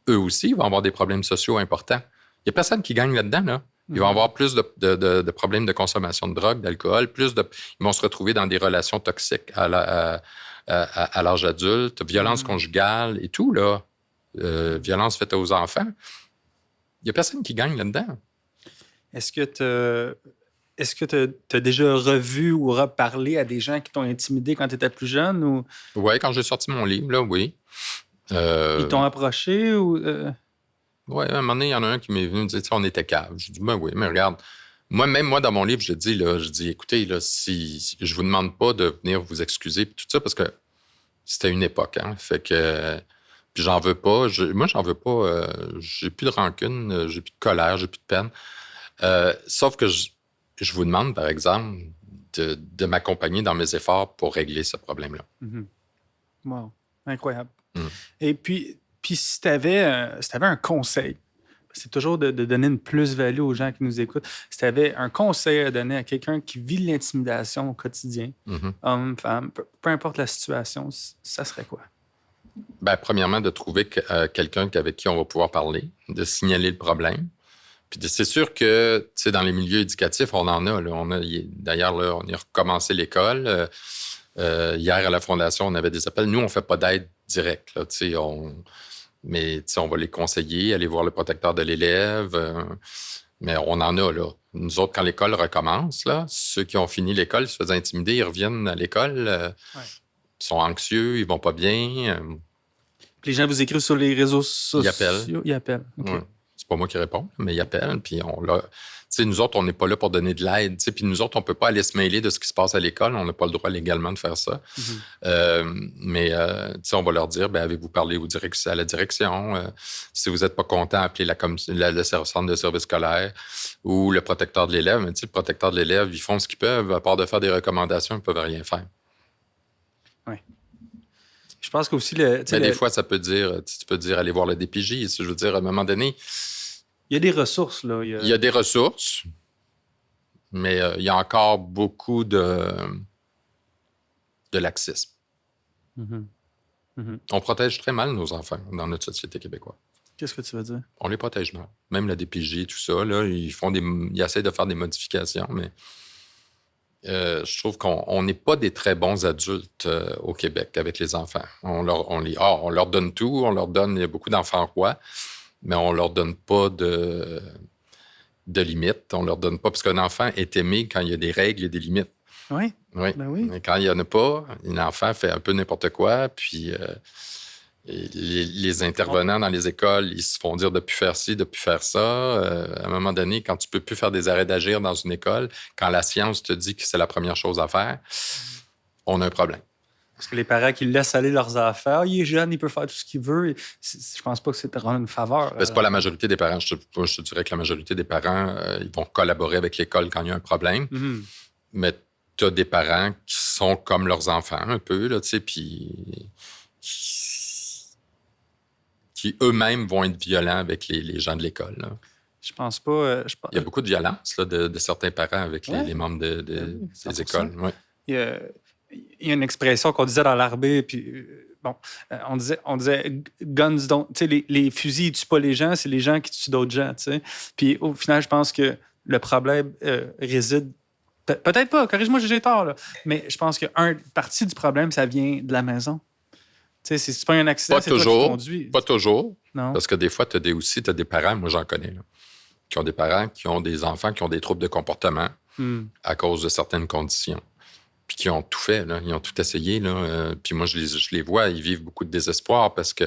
[SPEAKER 1] eux aussi, vont avoir des problèmes sociaux importants. Il n'y a personne qui gagne là-dedans. Là. Ils vont avoir plus de problèmes de consommation de drogue, d'alcool, ils vont se retrouver dans des relations toxiques à l'âge adulte, violence conjugale et tout, là. Violence faite aux enfants. Il n'y a personne qui gagne là-dedans.
[SPEAKER 2] Est-ce que tu as déjà revu ou reparlé à des gens qui t'ont intimidé quand tu étais plus jeune? Ou...
[SPEAKER 1] Oui, quand j'ai sorti mon livre, là, oui.
[SPEAKER 2] Ils t'ont approché ou...
[SPEAKER 1] Oui, à un moment donné, il y en a un qui m'est venu me dire, on était cave. Je dis, ben oui, mais regarde, moi, dans mon livre, je dis, écoutez, là, si je vous demande pas de venir vous excuser, puis tout ça, parce que c'était une époque, hein. Fait que, puis j'en veux pas. Moi, j'en veux pas. J'ai plus de rancune, j'ai plus de colère, j'ai plus de peine. Sauf que je vous demande, par exemple, de m'accompagner dans mes efforts pour régler ce problème-là.
[SPEAKER 2] Mm-hmm. Wow, incroyable.
[SPEAKER 1] Mm.
[SPEAKER 2] Et puis si tu avais un conseil, c'est toujours de donner une plus-value aux gens qui nous écoutent. Si tu avais un conseil à donner à quelqu'un qui vit l'intimidation au quotidien, homme, femme, peu importe la situation, ça serait quoi?
[SPEAKER 1] Ben, premièrement, de trouver quelqu'un avec qui on va pouvoir parler, de signaler le problème. Puis c'est sûr que, tu sais, dans les milieux éducatifs, on en a. Là, d'ailleurs, là, on a recommencé l'école. Hier, à la Fondation, on avait des appels. Nous, on ne fait pas d'aide directe. Là, mais on va les conseiller, aller voir le protecteur de l'élève. Mais on en a, là. Nous autres, quand l'école recommence, là, ceux qui ont fini l'école se faisaient intimider, ils reviennent à l'école. Ils sont anxieux, ils vont pas bien.
[SPEAKER 2] Puis les gens vous écrivent sur les réseaux sociaux?
[SPEAKER 1] Ils
[SPEAKER 2] appellent. Okay.
[SPEAKER 1] Ouais. C'est pas moi qui réponds, mais ils appellent. Puis nous autres, on n'est pas là pour donner de l'aide. Puis nous autres, on ne peut pas aller se mêler de ce qui se passe à l'école. On n'a pas le droit légalement de faire ça. Mm-hmm. Mais on va leur dire, avez-vous parlé à la direction? Si vous n'êtes pas content, appelez le centre de service scolaire ou le protecteur de l'élève. Mais le protecteur de l'élève, ils font ce qu'ils peuvent. À part de faire des recommandations, ils ne peuvent rien faire.
[SPEAKER 2] Oui. Je pense qu'aussi...
[SPEAKER 1] des fois, ça peut dire... Tu peux dire, allez voir le DPJ. Je veux dire, à un moment donné...
[SPEAKER 2] Il y a des ressources, là.
[SPEAKER 1] Il y a des ressources, mais il y a encore beaucoup de laxisme.
[SPEAKER 2] Mm-hmm. Mm-hmm.
[SPEAKER 1] On protège très mal nos enfants dans notre société québécoise.
[SPEAKER 2] Qu'est-ce que tu veux dire?
[SPEAKER 1] On les protège mal. Même la DPJ, tout ça, là, ils essaient de faire des modifications, mais je trouve qu'on n'est pas des très bons adultes au Québec avec les enfants. On leur donne tout, il y a beaucoup d'enfants rois, mais on leur donne pas de limites. On leur donne pas... Parce qu'un enfant est aimé quand il y a des règles et des limites.
[SPEAKER 2] Oui.
[SPEAKER 1] Oui.
[SPEAKER 2] Ben oui.
[SPEAKER 1] Mais quand il n'y en a pas, l'enfant fait un peu n'importe quoi, puis Et les intervenants dans les écoles, ils se font dire de ne plus faire ci, de ne plus faire ça. À un moment donné, quand tu ne peux plus faire des arrêts d'agir dans une école, quand la science te dit que c'est la première chose à faire, on a un problème.
[SPEAKER 4] Parce que les parents qui laissent aller leurs affaires, il est jeune, il peut faire tout ce qu'il veut. Je pense pas que c'est de rendre une faveur.
[SPEAKER 1] C'est pas la majorité des parents. Je te dirais que la majorité des parents, ils vont collaborer avec l'école quand il y a un problème.
[SPEAKER 4] Mm-hmm.
[SPEAKER 1] Mais tu as des parents qui sont comme leurs enfants, un peu, là, tu sais, puis qui eux-mêmes vont être violents avec les gens de l'école. Là.
[SPEAKER 4] Je pense pas.
[SPEAKER 1] Il y a beaucoup de violence là, de certains parents avec les membres de ces écoles. Ouais.
[SPEAKER 4] Il y a une expression qu'on disait dans l'armée, puis on disait guns don't. Tu sais, les fusils ne tuent pas les gens, c'est les gens qui tuent d'autres gens. Tu sais. Puis au final, je pense que le problème réside. Peut-être pas, corrige-moi, j'ai tort, là. Mais je pense qu'une partie du problème, ça vient de la maison. Tu sais, si c'est pas un accident,
[SPEAKER 1] pas
[SPEAKER 4] c'est
[SPEAKER 1] toujours,
[SPEAKER 4] toi qui conduis.
[SPEAKER 1] Pas toujours.
[SPEAKER 4] Non.
[SPEAKER 1] Parce que des fois, tu as des parents, moi j'en connais, là, qui ont des parents qui ont des enfants qui ont des troubles de comportement à cause de certaines conditions. Puis qui ont tout fait, là. Ils ont tout essayé. Là. Puis moi, je les vois, ils vivent beaucoup de désespoir parce que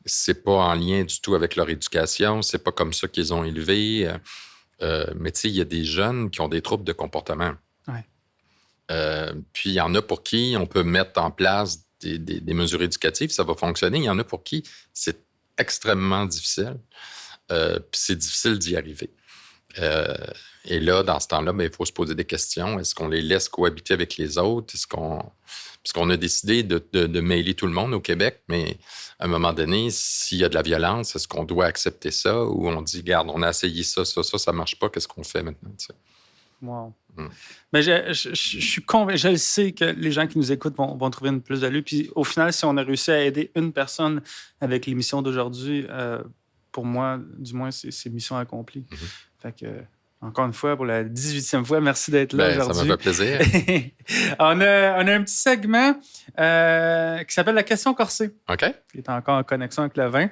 [SPEAKER 1] c'est pas en lien du tout avec leur éducation, c'est pas comme ça qu'ils ont élevé. Mais tu sais, il y a des jeunes qui ont des troubles de comportement.
[SPEAKER 4] Ouais.
[SPEAKER 1] Puis il y en a pour qui on peut mettre en place des mesures éducatives, ça va fonctionner. Il y en a pour qui c'est extrêmement difficile. Puis c'est difficile d'y arriver. Et là, dans ce temps-là, il faut se poser des questions. Est-ce qu'on les laisse cohabiter avec les autres? Puisqu'on a décidé de mêler tout le monde au Québec, mais à un moment donné, s'il y a de la violence, est-ce qu'on doit accepter ça? Ou on dit, regarde, on a essayé ça ne marche pas, qu'est-ce qu'on fait maintenant? Tu sais?
[SPEAKER 4] Wow. Mais je suis convaincu, je le sais que les gens qui nous écoutent vont trouver une plus-value. Puis au final, si on a réussi à aider une personne avec l'émission d'aujourd'hui, pour moi, du moins, c'est mission accomplie. Fait que, encore une fois, pour la 18e fois, merci d'être là aujourd'hui.
[SPEAKER 1] Ça m'a fait plaisir.
[SPEAKER 4] on a un petit segment qui s'appelle la question corsée.
[SPEAKER 1] OK.
[SPEAKER 4] Qui est encore en connexion avec le vin.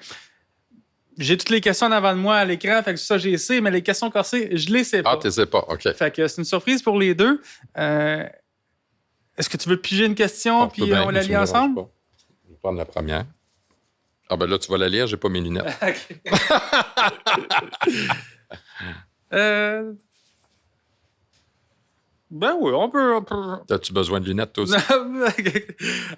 [SPEAKER 4] J'ai toutes les questions en avant de moi à l'écran, fait que ça, j'ai sais, mais les questions corsées, je les sais pas.
[SPEAKER 1] Ah, tu les sais pas, OK.
[SPEAKER 4] Fait que c'est une surprise pour les deux. Est-ce que tu veux piger une question, puis on la lit ensemble?
[SPEAKER 1] Je vais prendre la première. Ah ben là, tu vas la lire, j'ai pas mes lunettes.
[SPEAKER 4] Ben oui, on peut...
[SPEAKER 1] As-tu besoin de lunettes, toi aussi?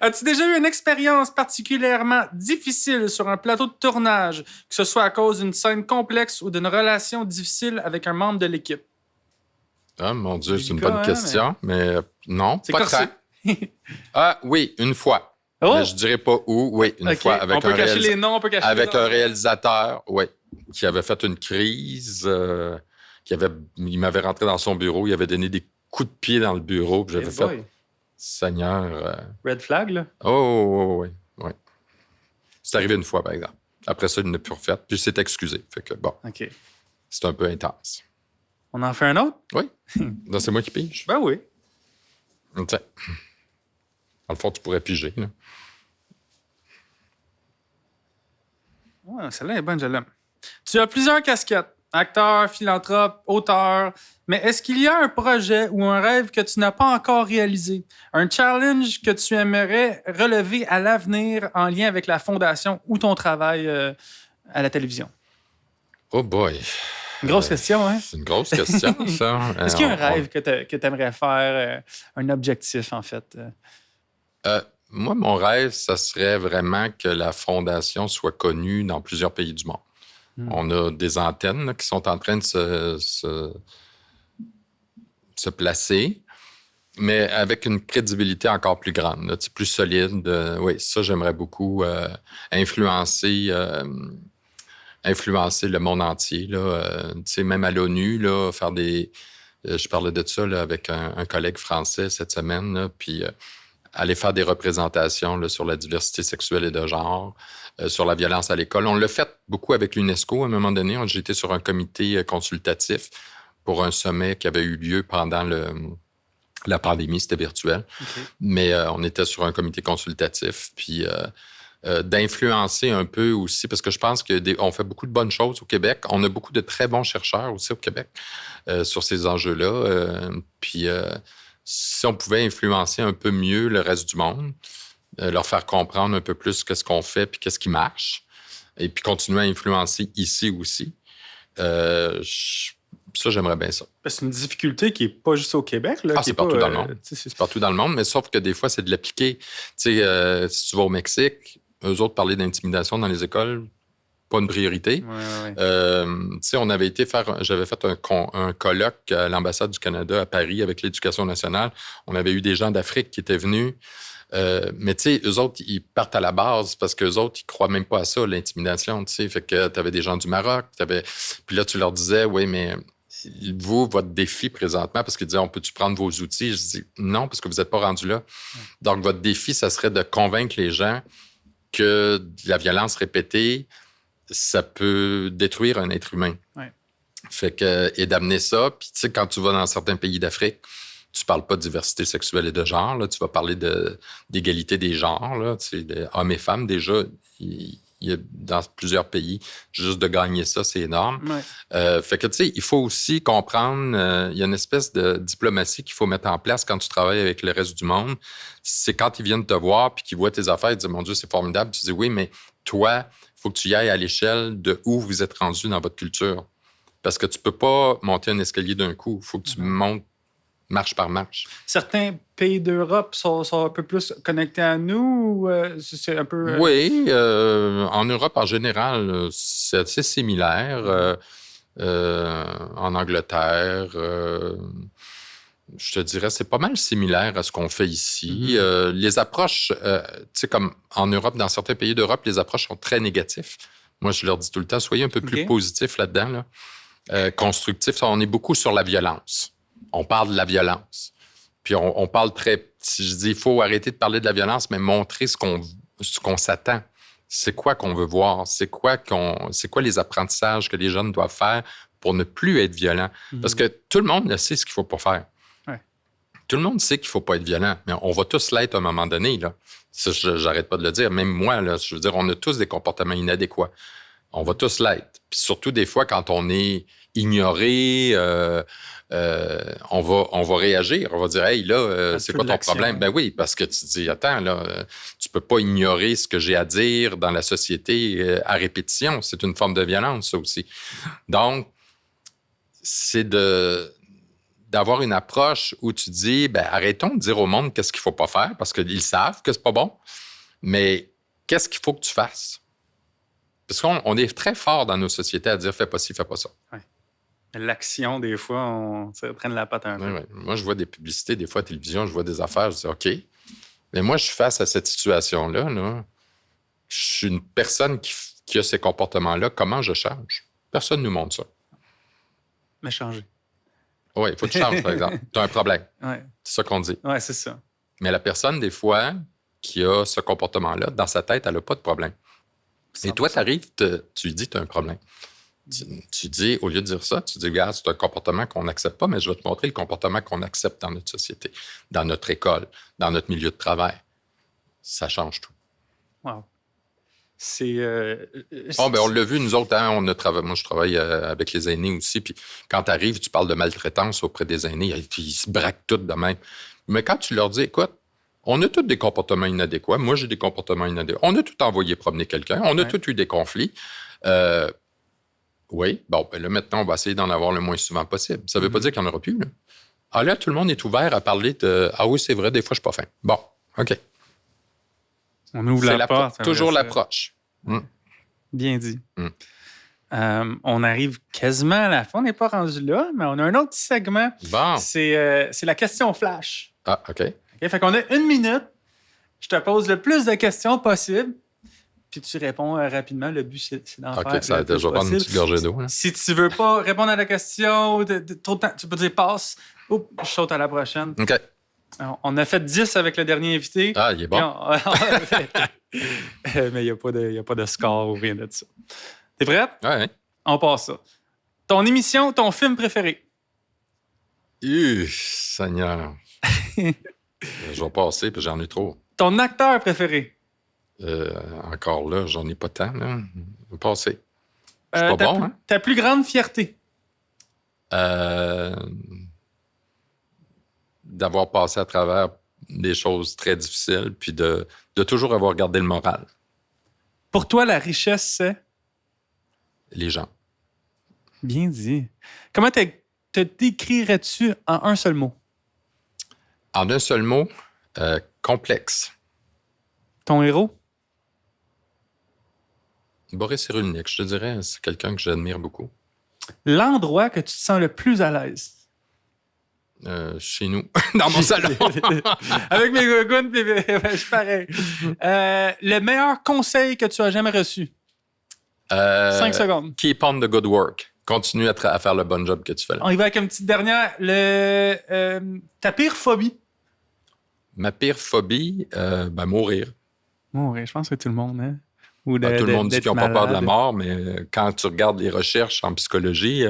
[SPEAKER 4] As-tu déjà eu une expérience particulièrement difficile sur un plateau de tournage, que ce soit à cause d'une scène complexe ou d'une relation difficile avec un membre de l'équipe?
[SPEAKER 1] Ah, mon Dieu, c'est une bonne question, mais non,
[SPEAKER 4] c'est
[SPEAKER 1] pas
[SPEAKER 4] corsé.
[SPEAKER 1] Ah oui, une fois.
[SPEAKER 4] Oh!
[SPEAKER 1] Mais je dirais pas où, oui, une fois. Avec
[SPEAKER 4] on peut cacher les noms, on peut cacher
[SPEAKER 1] avec
[SPEAKER 4] les noms.
[SPEAKER 1] un réalisateur, oui, qui avait fait une crise, il m'avait rentré dans son bureau, il avait donné des coups de pied dans le bureau, puis j'avais fait Seigneur.
[SPEAKER 4] Red flag, là?
[SPEAKER 1] Oui. C'est arrivé une fois, par exemple. Après ça, il n'a plus refait, puis il s'est excusé. Fait que bon,
[SPEAKER 4] OK.
[SPEAKER 1] c'est un peu intense.
[SPEAKER 4] On en fait un autre?
[SPEAKER 1] Oui. Donc, c'est moi qui pige.
[SPEAKER 4] Ben oui.
[SPEAKER 1] Tiens. Dans le fond, tu pourrais piger, là.
[SPEAKER 4] Ouais, celle-là est bonne, je l'aime. Tu as plusieurs casquettes. Acteur, philanthrope, auteur. Mais est-ce qu'il y a un projet ou un rêve que tu n'as pas encore réalisé? Un challenge que tu aimerais relever à l'avenir en lien avec la fondation ou ton travail à la télévision?
[SPEAKER 1] Oh boy.
[SPEAKER 4] Une grosse question, hein?
[SPEAKER 1] C'est une grosse question, ça.
[SPEAKER 4] Est-ce qu'il y a un rêve que tu aimerais faire, un objectif, en fait?
[SPEAKER 1] Moi, mon rêve, ça serait vraiment que la fondation soit connue dans plusieurs pays du monde. On a des antennes là, qui sont en train de se placer, mais avec une crédibilité encore plus grande, là, plus solide. Oui, ça, j'aimerais beaucoup influencer le monde entier. Là, même à l'ONU, là, faire des... je parlais de ça là, avec un collègue français cette semaine, là, puis aller faire des représentations là, sur la diversité sexuelle et de genre, sur la violence à l'école. On l'a fait beaucoup avec l'UNESCO à un moment donné. J'étais sur un comité consultatif pour un sommet qui avait eu lieu pendant la pandémie, c'était virtuel. Okay. Mais on était sur un comité consultatif, puis d'influencer un peu aussi, parce que je pense qu'on fait beaucoup de bonnes choses au Québec. On a beaucoup de très bons chercheurs aussi au Québec sur ces enjeux-là. Puis si on pouvait influencer un peu mieux le reste du monde, leur faire comprendre un peu plus qu'est-ce qu'on fait puis qu'est-ce qui marche, et puis continuer à influencer ici aussi. Ça, j'aimerais bien ça.
[SPEAKER 2] C'est une difficulté qui n'est pas juste au Québec. Là,
[SPEAKER 1] C'est partout dans le monde. C'est partout dans le monde, mais sauf que des fois, c'est de l'appliquer. Tu sais, si tu vas au Mexique, eux autres parler d'intimidation dans les écoles, pas une priorité.
[SPEAKER 2] Ouais.
[SPEAKER 1] Tu sais, j'avais fait un colloque à l'ambassade du Canada à Paris avec l'Éducation nationale. On avait eu des gens d'Afrique qui étaient venus. Mais tu sais, eux autres, ils partent à la base parce qu'eux autres, ils croient même pas à ça, l'intimidation, tu sais. Fait que tu avais des gens du Maroc, puis là, tu leur disais, oui, mais vous, votre défi présentement, parce qu'ils disaient, on peut-tu prendre vos outils? Je dis, non, parce que vous n'êtes pas rendu là. Donc, votre défi, ça serait de convaincre les gens que la violence répétée, ça peut détruire un être humain.
[SPEAKER 2] Ouais.
[SPEAKER 1] Fait que, et d'amener ça, puis tu sais, quand tu vas dans certains pays d'Afrique, tu parles pas de diversité sexuelle et de genre, là, tu vas parler d'égalité des genres, là, tu sais, hommes et femmes, déjà, il y a dans plusieurs pays, juste de gagner ça, c'est énorme.
[SPEAKER 2] Ouais.
[SPEAKER 1] Fait que, tu sais, il faut aussi comprendre, il y a une espèce de diplomatie qu'il faut mettre en place quand tu travailles avec le reste du monde. C'est quand ils viennent te voir puis qu'ils voient tes affaires, ils disent, mon Dieu, c'est formidable. Tu dis, oui, mais toi, il faut que tu y ailles à l'échelle de où vous êtes rendu dans votre culture. Parce que tu peux pas monter un escalier d'un coup. Il faut que tu montes marche par marche.
[SPEAKER 2] Certains pays d'Europe sont un peu plus connectés à nous ou c'est un peu...
[SPEAKER 1] Oui, en Europe, en général, c'est assez similaire. En Angleterre, je te dirais, c'est pas mal similaire à ce qu'on fait ici. Les approches, tu sais, comme en Europe, dans certains pays d'Europe, les approches sont très négatives. Moi, je leur dis tout le temps, soyez un peu plus positifs là-dedans, là. Constructifs. On est beaucoup sur la violence. On parle de la violence. Puis on parle très... Si je dis, il faut arrêter de parler de la violence, mais montrer ce qu'on s'attend. C'est quoi qu'on veut voir? C'est quoi les apprentissages que les jeunes doivent faire pour ne plus être violents? Parce que tout le monde le sait ce qu'il ne faut pas faire.
[SPEAKER 2] Ouais.
[SPEAKER 1] Tout le monde sait qu'il ne faut pas être violent, mais on va tous l'être à un moment donné, là. Ça, j'arrête pas de le dire. Même moi, là, je veux dire, on a tous des comportements inadéquats. On va tous l'être. Puis surtout, des fois, quand on est ignoré, on va réagir. On va dire, hey, là, c'est quoi ton problème? Ben oui, parce que tu dis, attends, là, tu peux pas ignorer ce que j'ai à dire dans la société à répétition. C'est une forme de violence, ça aussi. Donc, c'est d'avoir une approche où tu dis, ben arrêtons de dire au monde qu'est-ce qu'il faut pas faire parce qu'ils savent que c'est pas bon, mais qu'est-ce qu'il faut que tu fasses? Parce qu'on est très fort dans nos sociétés à dire, fais pas ci, fais pas ça.
[SPEAKER 2] Ouais. L'action, des fois, on prenne la patte un peu.
[SPEAKER 1] Ouais. Moi, je vois des publicités, des fois à la télévision, je vois des affaires, je dis, OK, mais moi, je suis face à cette situation-là. Là. Je suis une personne qui a ces comportements-là. Comment je change? Personne ne nous montre ça.
[SPEAKER 2] Mais changer.
[SPEAKER 1] Oui, il faut que tu changes, par exemple. Tu as un problème.
[SPEAKER 2] Ouais.
[SPEAKER 1] C'est ça qu'on dit.
[SPEAKER 2] Oui, c'est ça.
[SPEAKER 1] Mais la personne, des fois, qui a ce comportement-là, dans sa tête, elle n'a pas de problème. 100%. Et toi, tu arrives, tu lui dis que tu as un problème. Tu dis, au lieu de dire ça, tu dis, regarde, c'est un comportement qu'on n'accepte pas, mais je vais te montrer le comportement qu'on accepte dans notre société, dans notre école, dans notre milieu de travail. Ça change tout.
[SPEAKER 2] Wow.
[SPEAKER 1] On l'a vu, nous autres, hein, moi, je travaille avec les aînés aussi, puis quand tu arrives, tu parles de maltraitance auprès des aînés, ils se braquent tous de même. Mais quand tu leur dis, écoute, on a tous des comportements inadéquats, moi, j'ai des comportements inadéquats, on a tout envoyé promener quelqu'un, on a tous eu des conflits. Oui, bon, ben là, maintenant, on va essayer d'en avoir le moins souvent possible. Ça ne veut pas dire qu'il n'y en aura plus. Là. Ah là, tout le monde est ouvert à parler de « Ah oui, c'est vrai, des fois, je ne suis pas fin. » Bon, OK.
[SPEAKER 2] On ouvre la porte.
[SPEAKER 1] Toujours l'approche.
[SPEAKER 2] Bien dit. On arrive quasiment à la fin. On n'est pas rendu là, mais on a un autre petit segment.
[SPEAKER 1] Bon.
[SPEAKER 2] C'est la question flash.
[SPEAKER 1] Ah, OK.
[SPEAKER 2] Fait qu'on a 1 minute. Je te pose le plus de questions possible. Puis tu réponds rapidement. Le but, c'est d'en faire.
[SPEAKER 1] OK, ça je vais prendre une petite gorgée d'eau. Là.
[SPEAKER 2] Si tu veux pas répondre à la question, trop de temps, tu peux dire passe. Oups, je saute à la prochaine.
[SPEAKER 1] OK.
[SPEAKER 2] On a fait 10 avec le dernier invité.
[SPEAKER 1] Ah, il est bon.
[SPEAKER 2] Mais il n'y a pas de score ou rien de ça. T'es prêt?
[SPEAKER 1] Oui.
[SPEAKER 2] On passe ça. Ton émission, ton film préféré?
[SPEAKER 1] Seigneur. Je vais passer, puis j'en ai trop.
[SPEAKER 2] Ton acteur préféré?
[SPEAKER 1] Encore là, j'en ai pas tant. Là. Je vais passer. C'est pas bon, hein?
[SPEAKER 2] Ta plus grande fierté?
[SPEAKER 1] D'avoir passé à travers des choses très difficiles, puis de toujours avoir gardé le moral.
[SPEAKER 4] Pour toi, la richesse, c'est?
[SPEAKER 1] Les gens.
[SPEAKER 4] Bien dit. Comment te décrirais-tu en un seul mot?
[SPEAKER 1] En un seul mot, complexe.
[SPEAKER 4] Ton héros?
[SPEAKER 1] Boris Cyrulnik, je te dirais, c'est quelqu'un que j'admire beaucoup.
[SPEAKER 4] L'endroit que tu te sens le plus à l'aise?
[SPEAKER 1] Chez nous, dans mon salon.
[SPEAKER 4] Avec mes gougounes, je suis pareil. Le meilleur conseil que tu as jamais reçu? 5 secondes.
[SPEAKER 1] Keep on the good work. Continue à faire le bon job que tu fais là.
[SPEAKER 4] On y va avec une petite dernière. Ta pire phobie?
[SPEAKER 1] Ma pire phobie, mourir.
[SPEAKER 4] Mourir, je pense que tout le monde, hein? Ou
[SPEAKER 1] Tout le monde dit qu'ils n'ont pas peur de la mort, mais quand tu regardes les recherches en psychologie,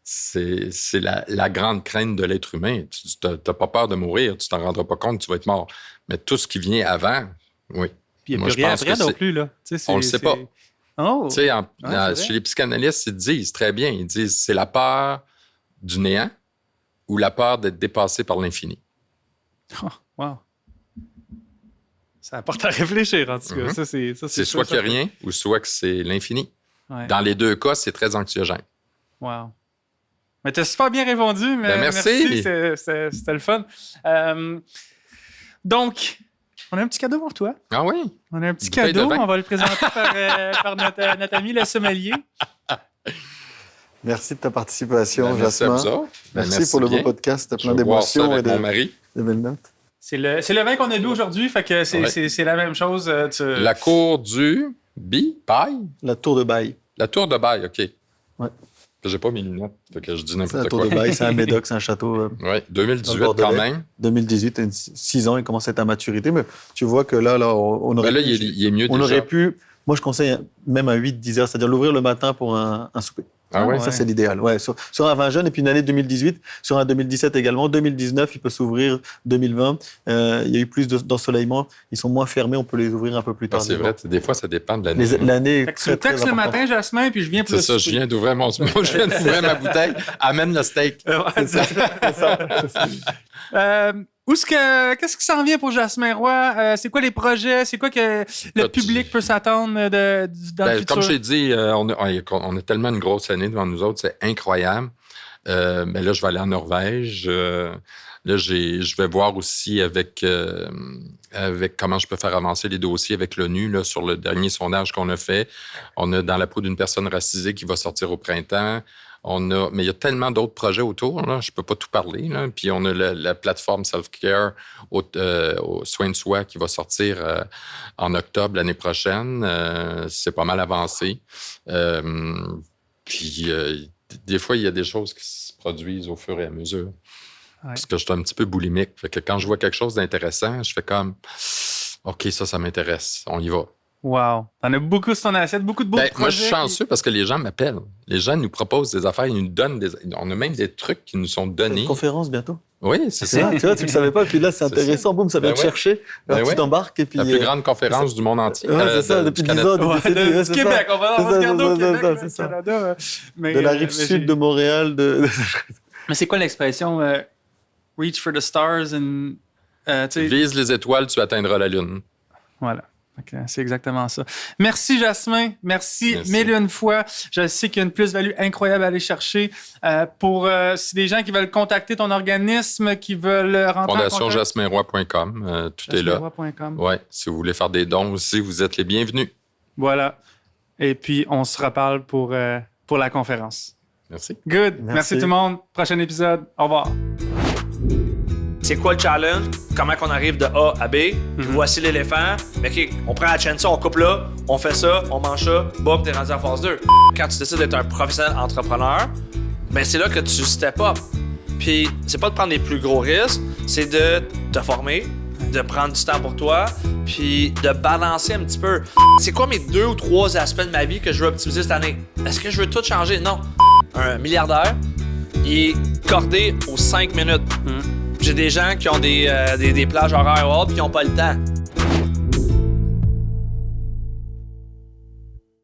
[SPEAKER 1] c'est la grande crainte de l'être humain. Tu n'as pas peur de mourir, tu t'en rendras pas compte, tu vas être mort. Mais tout ce qui vient avant, oui.
[SPEAKER 4] Puis il n'y a
[SPEAKER 1] Moi,
[SPEAKER 4] plus rien
[SPEAKER 1] pense
[SPEAKER 4] après
[SPEAKER 1] que
[SPEAKER 4] non
[SPEAKER 1] c'est-
[SPEAKER 4] plus, là.
[SPEAKER 1] On le sait pas.
[SPEAKER 4] Oh!
[SPEAKER 1] Tu sais,
[SPEAKER 4] c'est vrai.
[SPEAKER 1] chez les psychanalystes, ils disent très bien, ils disent c'est la peur du néant ou la peur d'être dépassé par l'infini.
[SPEAKER 4] Oh, wow. Ça apporte à réfléchir, en tout cas.
[SPEAKER 1] Mhm.
[SPEAKER 4] Ça, c'est
[SPEAKER 1] C'est soit qu'il n'y a rien ou soit que c'est l'infini.
[SPEAKER 4] Ouais.
[SPEAKER 1] Dans les deux cas, c'est très anxiogène.
[SPEAKER 4] Wow. Mais t'as super bien répondu. Mais
[SPEAKER 1] Ben, merci.
[SPEAKER 4] C'était le fun. Donc, on a un petit cadeau pour toi.
[SPEAKER 1] Ah oui?
[SPEAKER 4] On a un petit
[SPEAKER 1] Une bouteille de
[SPEAKER 4] cadeau.
[SPEAKER 1] vin.
[SPEAKER 4] On va le présenter par notre ami le sommelier.
[SPEAKER 3] Merci de ta participation,
[SPEAKER 1] Ben, merci à
[SPEAKER 3] Jasmin.
[SPEAKER 1] vous autres. Ben,
[SPEAKER 3] Merci pour le beau
[SPEAKER 1] bien.
[SPEAKER 3] podcast,
[SPEAKER 1] Je
[SPEAKER 3] plein
[SPEAKER 1] vais voir ça
[SPEAKER 3] d'émotions et
[SPEAKER 1] avec mon mari.
[SPEAKER 3] de belles notes.
[SPEAKER 4] C'est le vin qu'on a bu aujourd'hui, fait que c'est la même chose.
[SPEAKER 1] La cour du Bail?
[SPEAKER 3] La tour de Bail.
[SPEAKER 1] La tour de Bail, OK.
[SPEAKER 3] Ouais.
[SPEAKER 1] J'ai pas mes lunettes, fait que je dis
[SPEAKER 3] C'est la
[SPEAKER 1] n'importe
[SPEAKER 3] tour
[SPEAKER 1] quoi.
[SPEAKER 3] de Bail, c'est un Médoc, c'est un château.
[SPEAKER 1] Oui,
[SPEAKER 3] Dans
[SPEAKER 1] 2018
[SPEAKER 3] le
[SPEAKER 1] quand
[SPEAKER 3] Bordelais.
[SPEAKER 1] même.
[SPEAKER 3] 2018, 6 ans, il commence à être à maturité, mais tu vois que là on aurait
[SPEAKER 1] Ben là,
[SPEAKER 3] pu,
[SPEAKER 1] il est mieux
[SPEAKER 3] on
[SPEAKER 1] déjà.
[SPEAKER 3] aurait pu, moi je conseille même à 8-10 heures, c'est-à-dire l'ouvrir le matin pour un souper.
[SPEAKER 1] Ah ouais?
[SPEAKER 3] Ça, c'est l'idéal. Ouais, sur un vin jeune, et puis une année 2018, sur un 2017 également. 2019, il peut s'ouvrir 2020. Il y a eu plus d'ensoleillement. Ils sont moins fermés, on peut les ouvrir un peu plus
[SPEAKER 1] Ah,
[SPEAKER 3] tard.
[SPEAKER 1] c'est vrai, des fois, ça dépend de l'année.
[SPEAKER 3] L'année est
[SPEAKER 4] Fait que tu me
[SPEAKER 3] très,
[SPEAKER 4] textes
[SPEAKER 3] très
[SPEAKER 4] le
[SPEAKER 3] importante.
[SPEAKER 4] matin, Jasmin, puis je viens pour
[SPEAKER 1] C'est
[SPEAKER 4] le
[SPEAKER 1] ça, je
[SPEAKER 4] souper.
[SPEAKER 1] viens d'ouvrir je viens d'ouvrir ma bouteille. Amène le steak.
[SPEAKER 4] Ouais, qu'est-ce qui s'en vient pour Jasmin Roy? C'est quoi les projets? C'est quoi que le public peut s'attendre dans le futur?
[SPEAKER 1] Comme j'ai dit, on a tellement une grosse année devant nous autres, c'est incroyable. Mais là, je vais aller en Norvège. Là, je vais voir aussi avec comment je peux faire avancer les dossiers avec l'ONU là, sur le dernier sondage qu'on a fait. On a Dans la peau d'une personne racisée qui va sortir au printemps. Mais il y a tellement d'autres projets autour, là, je ne peux pas tout parler. Là. Puis on a la plateforme Self-Care au soin de soi qui va sortir en octobre l'année prochaine. C'est pas mal avancé. Puis des fois, il y a des choses qui se produisent au fur et à mesure.
[SPEAKER 4] Ouais.
[SPEAKER 1] Parce que je suis un petit peu boulimique. Fait que quand je vois quelque chose d'intéressant, je fais comme OK, ça m'intéresse. On y va.
[SPEAKER 4] Wow. T'en as beaucoup sur ton assiette, beaucoup de beaux projets.
[SPEAKER 1] Moi, je suis chanceux parce que les gens m'appellent. Les gens nous proposent des affaires, ils nous donnent on a même des trucs qui nous sont donnés.
[SPEAKER 3] Une conférence bientôt.
[SPEAKER 1] Oui, c'est
[SPEAKER 3] C'est
[SPEAKER 1] ça.
[SPEAKER 3] ça, tu vois, tu le savais pas, puis là, c'est
[SPEAKER 1] C'est
[SPEAKER 3] intéressant, boum, ça vient
[SPEAKER 1] Ben
[SPEAKER 3] te
[SPEAKER 1] ouais.
[SPEAKER 3] chercher. Alors
[SPEAKER 1] Ben
[SPEAKER 3] tu
[SPEAKER 1] ouais.
[SPEAKER 3] t'embarques, et puis.
[SPEAKER 1] La plus grande conférence du monde entier.
[SPEAKER 3] Ouais, c'est ça, depuis 10 ans, depuis
[SPEAKER 4] Ouais,
[SPEAKER 3] cette nuit,
[SPEAKER 4] du
[SPEAKER 3] c'est
[SPEAKER 4] Québec,
[SPEAKER 3] ça.
[SPEAKER 4] on va
[SPEAKER 3] C'est
[SPEAKER 4] se garder au
[SPEAKER 3] ça,
[SPEAKER 4] Québec,
[SPEAKER 3] c'est
[SPEAKER 4] le
[SPEAKER 3] ça.
[SPEAKER 4] Canada.
[SPEAKER 3] De la rive sud de Montréal,
[SPEAKER 4] Mais c'est quoi l'expression reach for the stars and tu sais,
[SPEAKER 1] Vise les étoiles, tu atteindras la lune.
[SPEAKER 4] voilà. Ok, c'est exactement ça. Merci, Jasmin. Merci
[SPEAKER 1] Merci.
[SPEAKER 4] mille et une fois. Je sais qu'il y a une plus-value incroyable à aller chercher. Pour si des gens qui veulent contacter ton organisme, qui veulent rentrer en contact.
[SPEAKER 1] FondationJasminRoy.com, tout est là.
[SPEAKER 4] jasminroy.com.
[SPEAKER 1] Ouais, si vous voulez faire des dons aussi, vous êtes les bienvenus.
[SPEAKER 4] Voilà. Et puis, on se reparle pour la conférence.
[SPEAKER 1] Merci.
[SPEAKER 4] Good. Merci tout le monde. Prochain épisode. Au revoir.
[SPEAKER 5] C'est quoi le challenge? Comment qu'on arrive de A à B? Voici l'éléphant. OK, on prend la chaîne, on coupe là, on fait ça, on mange ça, boum, t'es rendu en phase 2. Quand tu décides d'être un professionnel entrepreneur, ben c'est là que tu step up. Puis c'est pas de prendre les plus gros risques, c'est de te former, de prendre du temps pour toi, puis de balancer un petit peu. C'est quoi mes 2 ou 3 aspects de ma vie que je veux optimiser cette année? Est-ce que je veux tout changer? Non. Un milliardaire, il est cordé aux 5 minutes. J'ai des gens qui ont des plages horaires ou autres, puis qui n'ont pas le temps.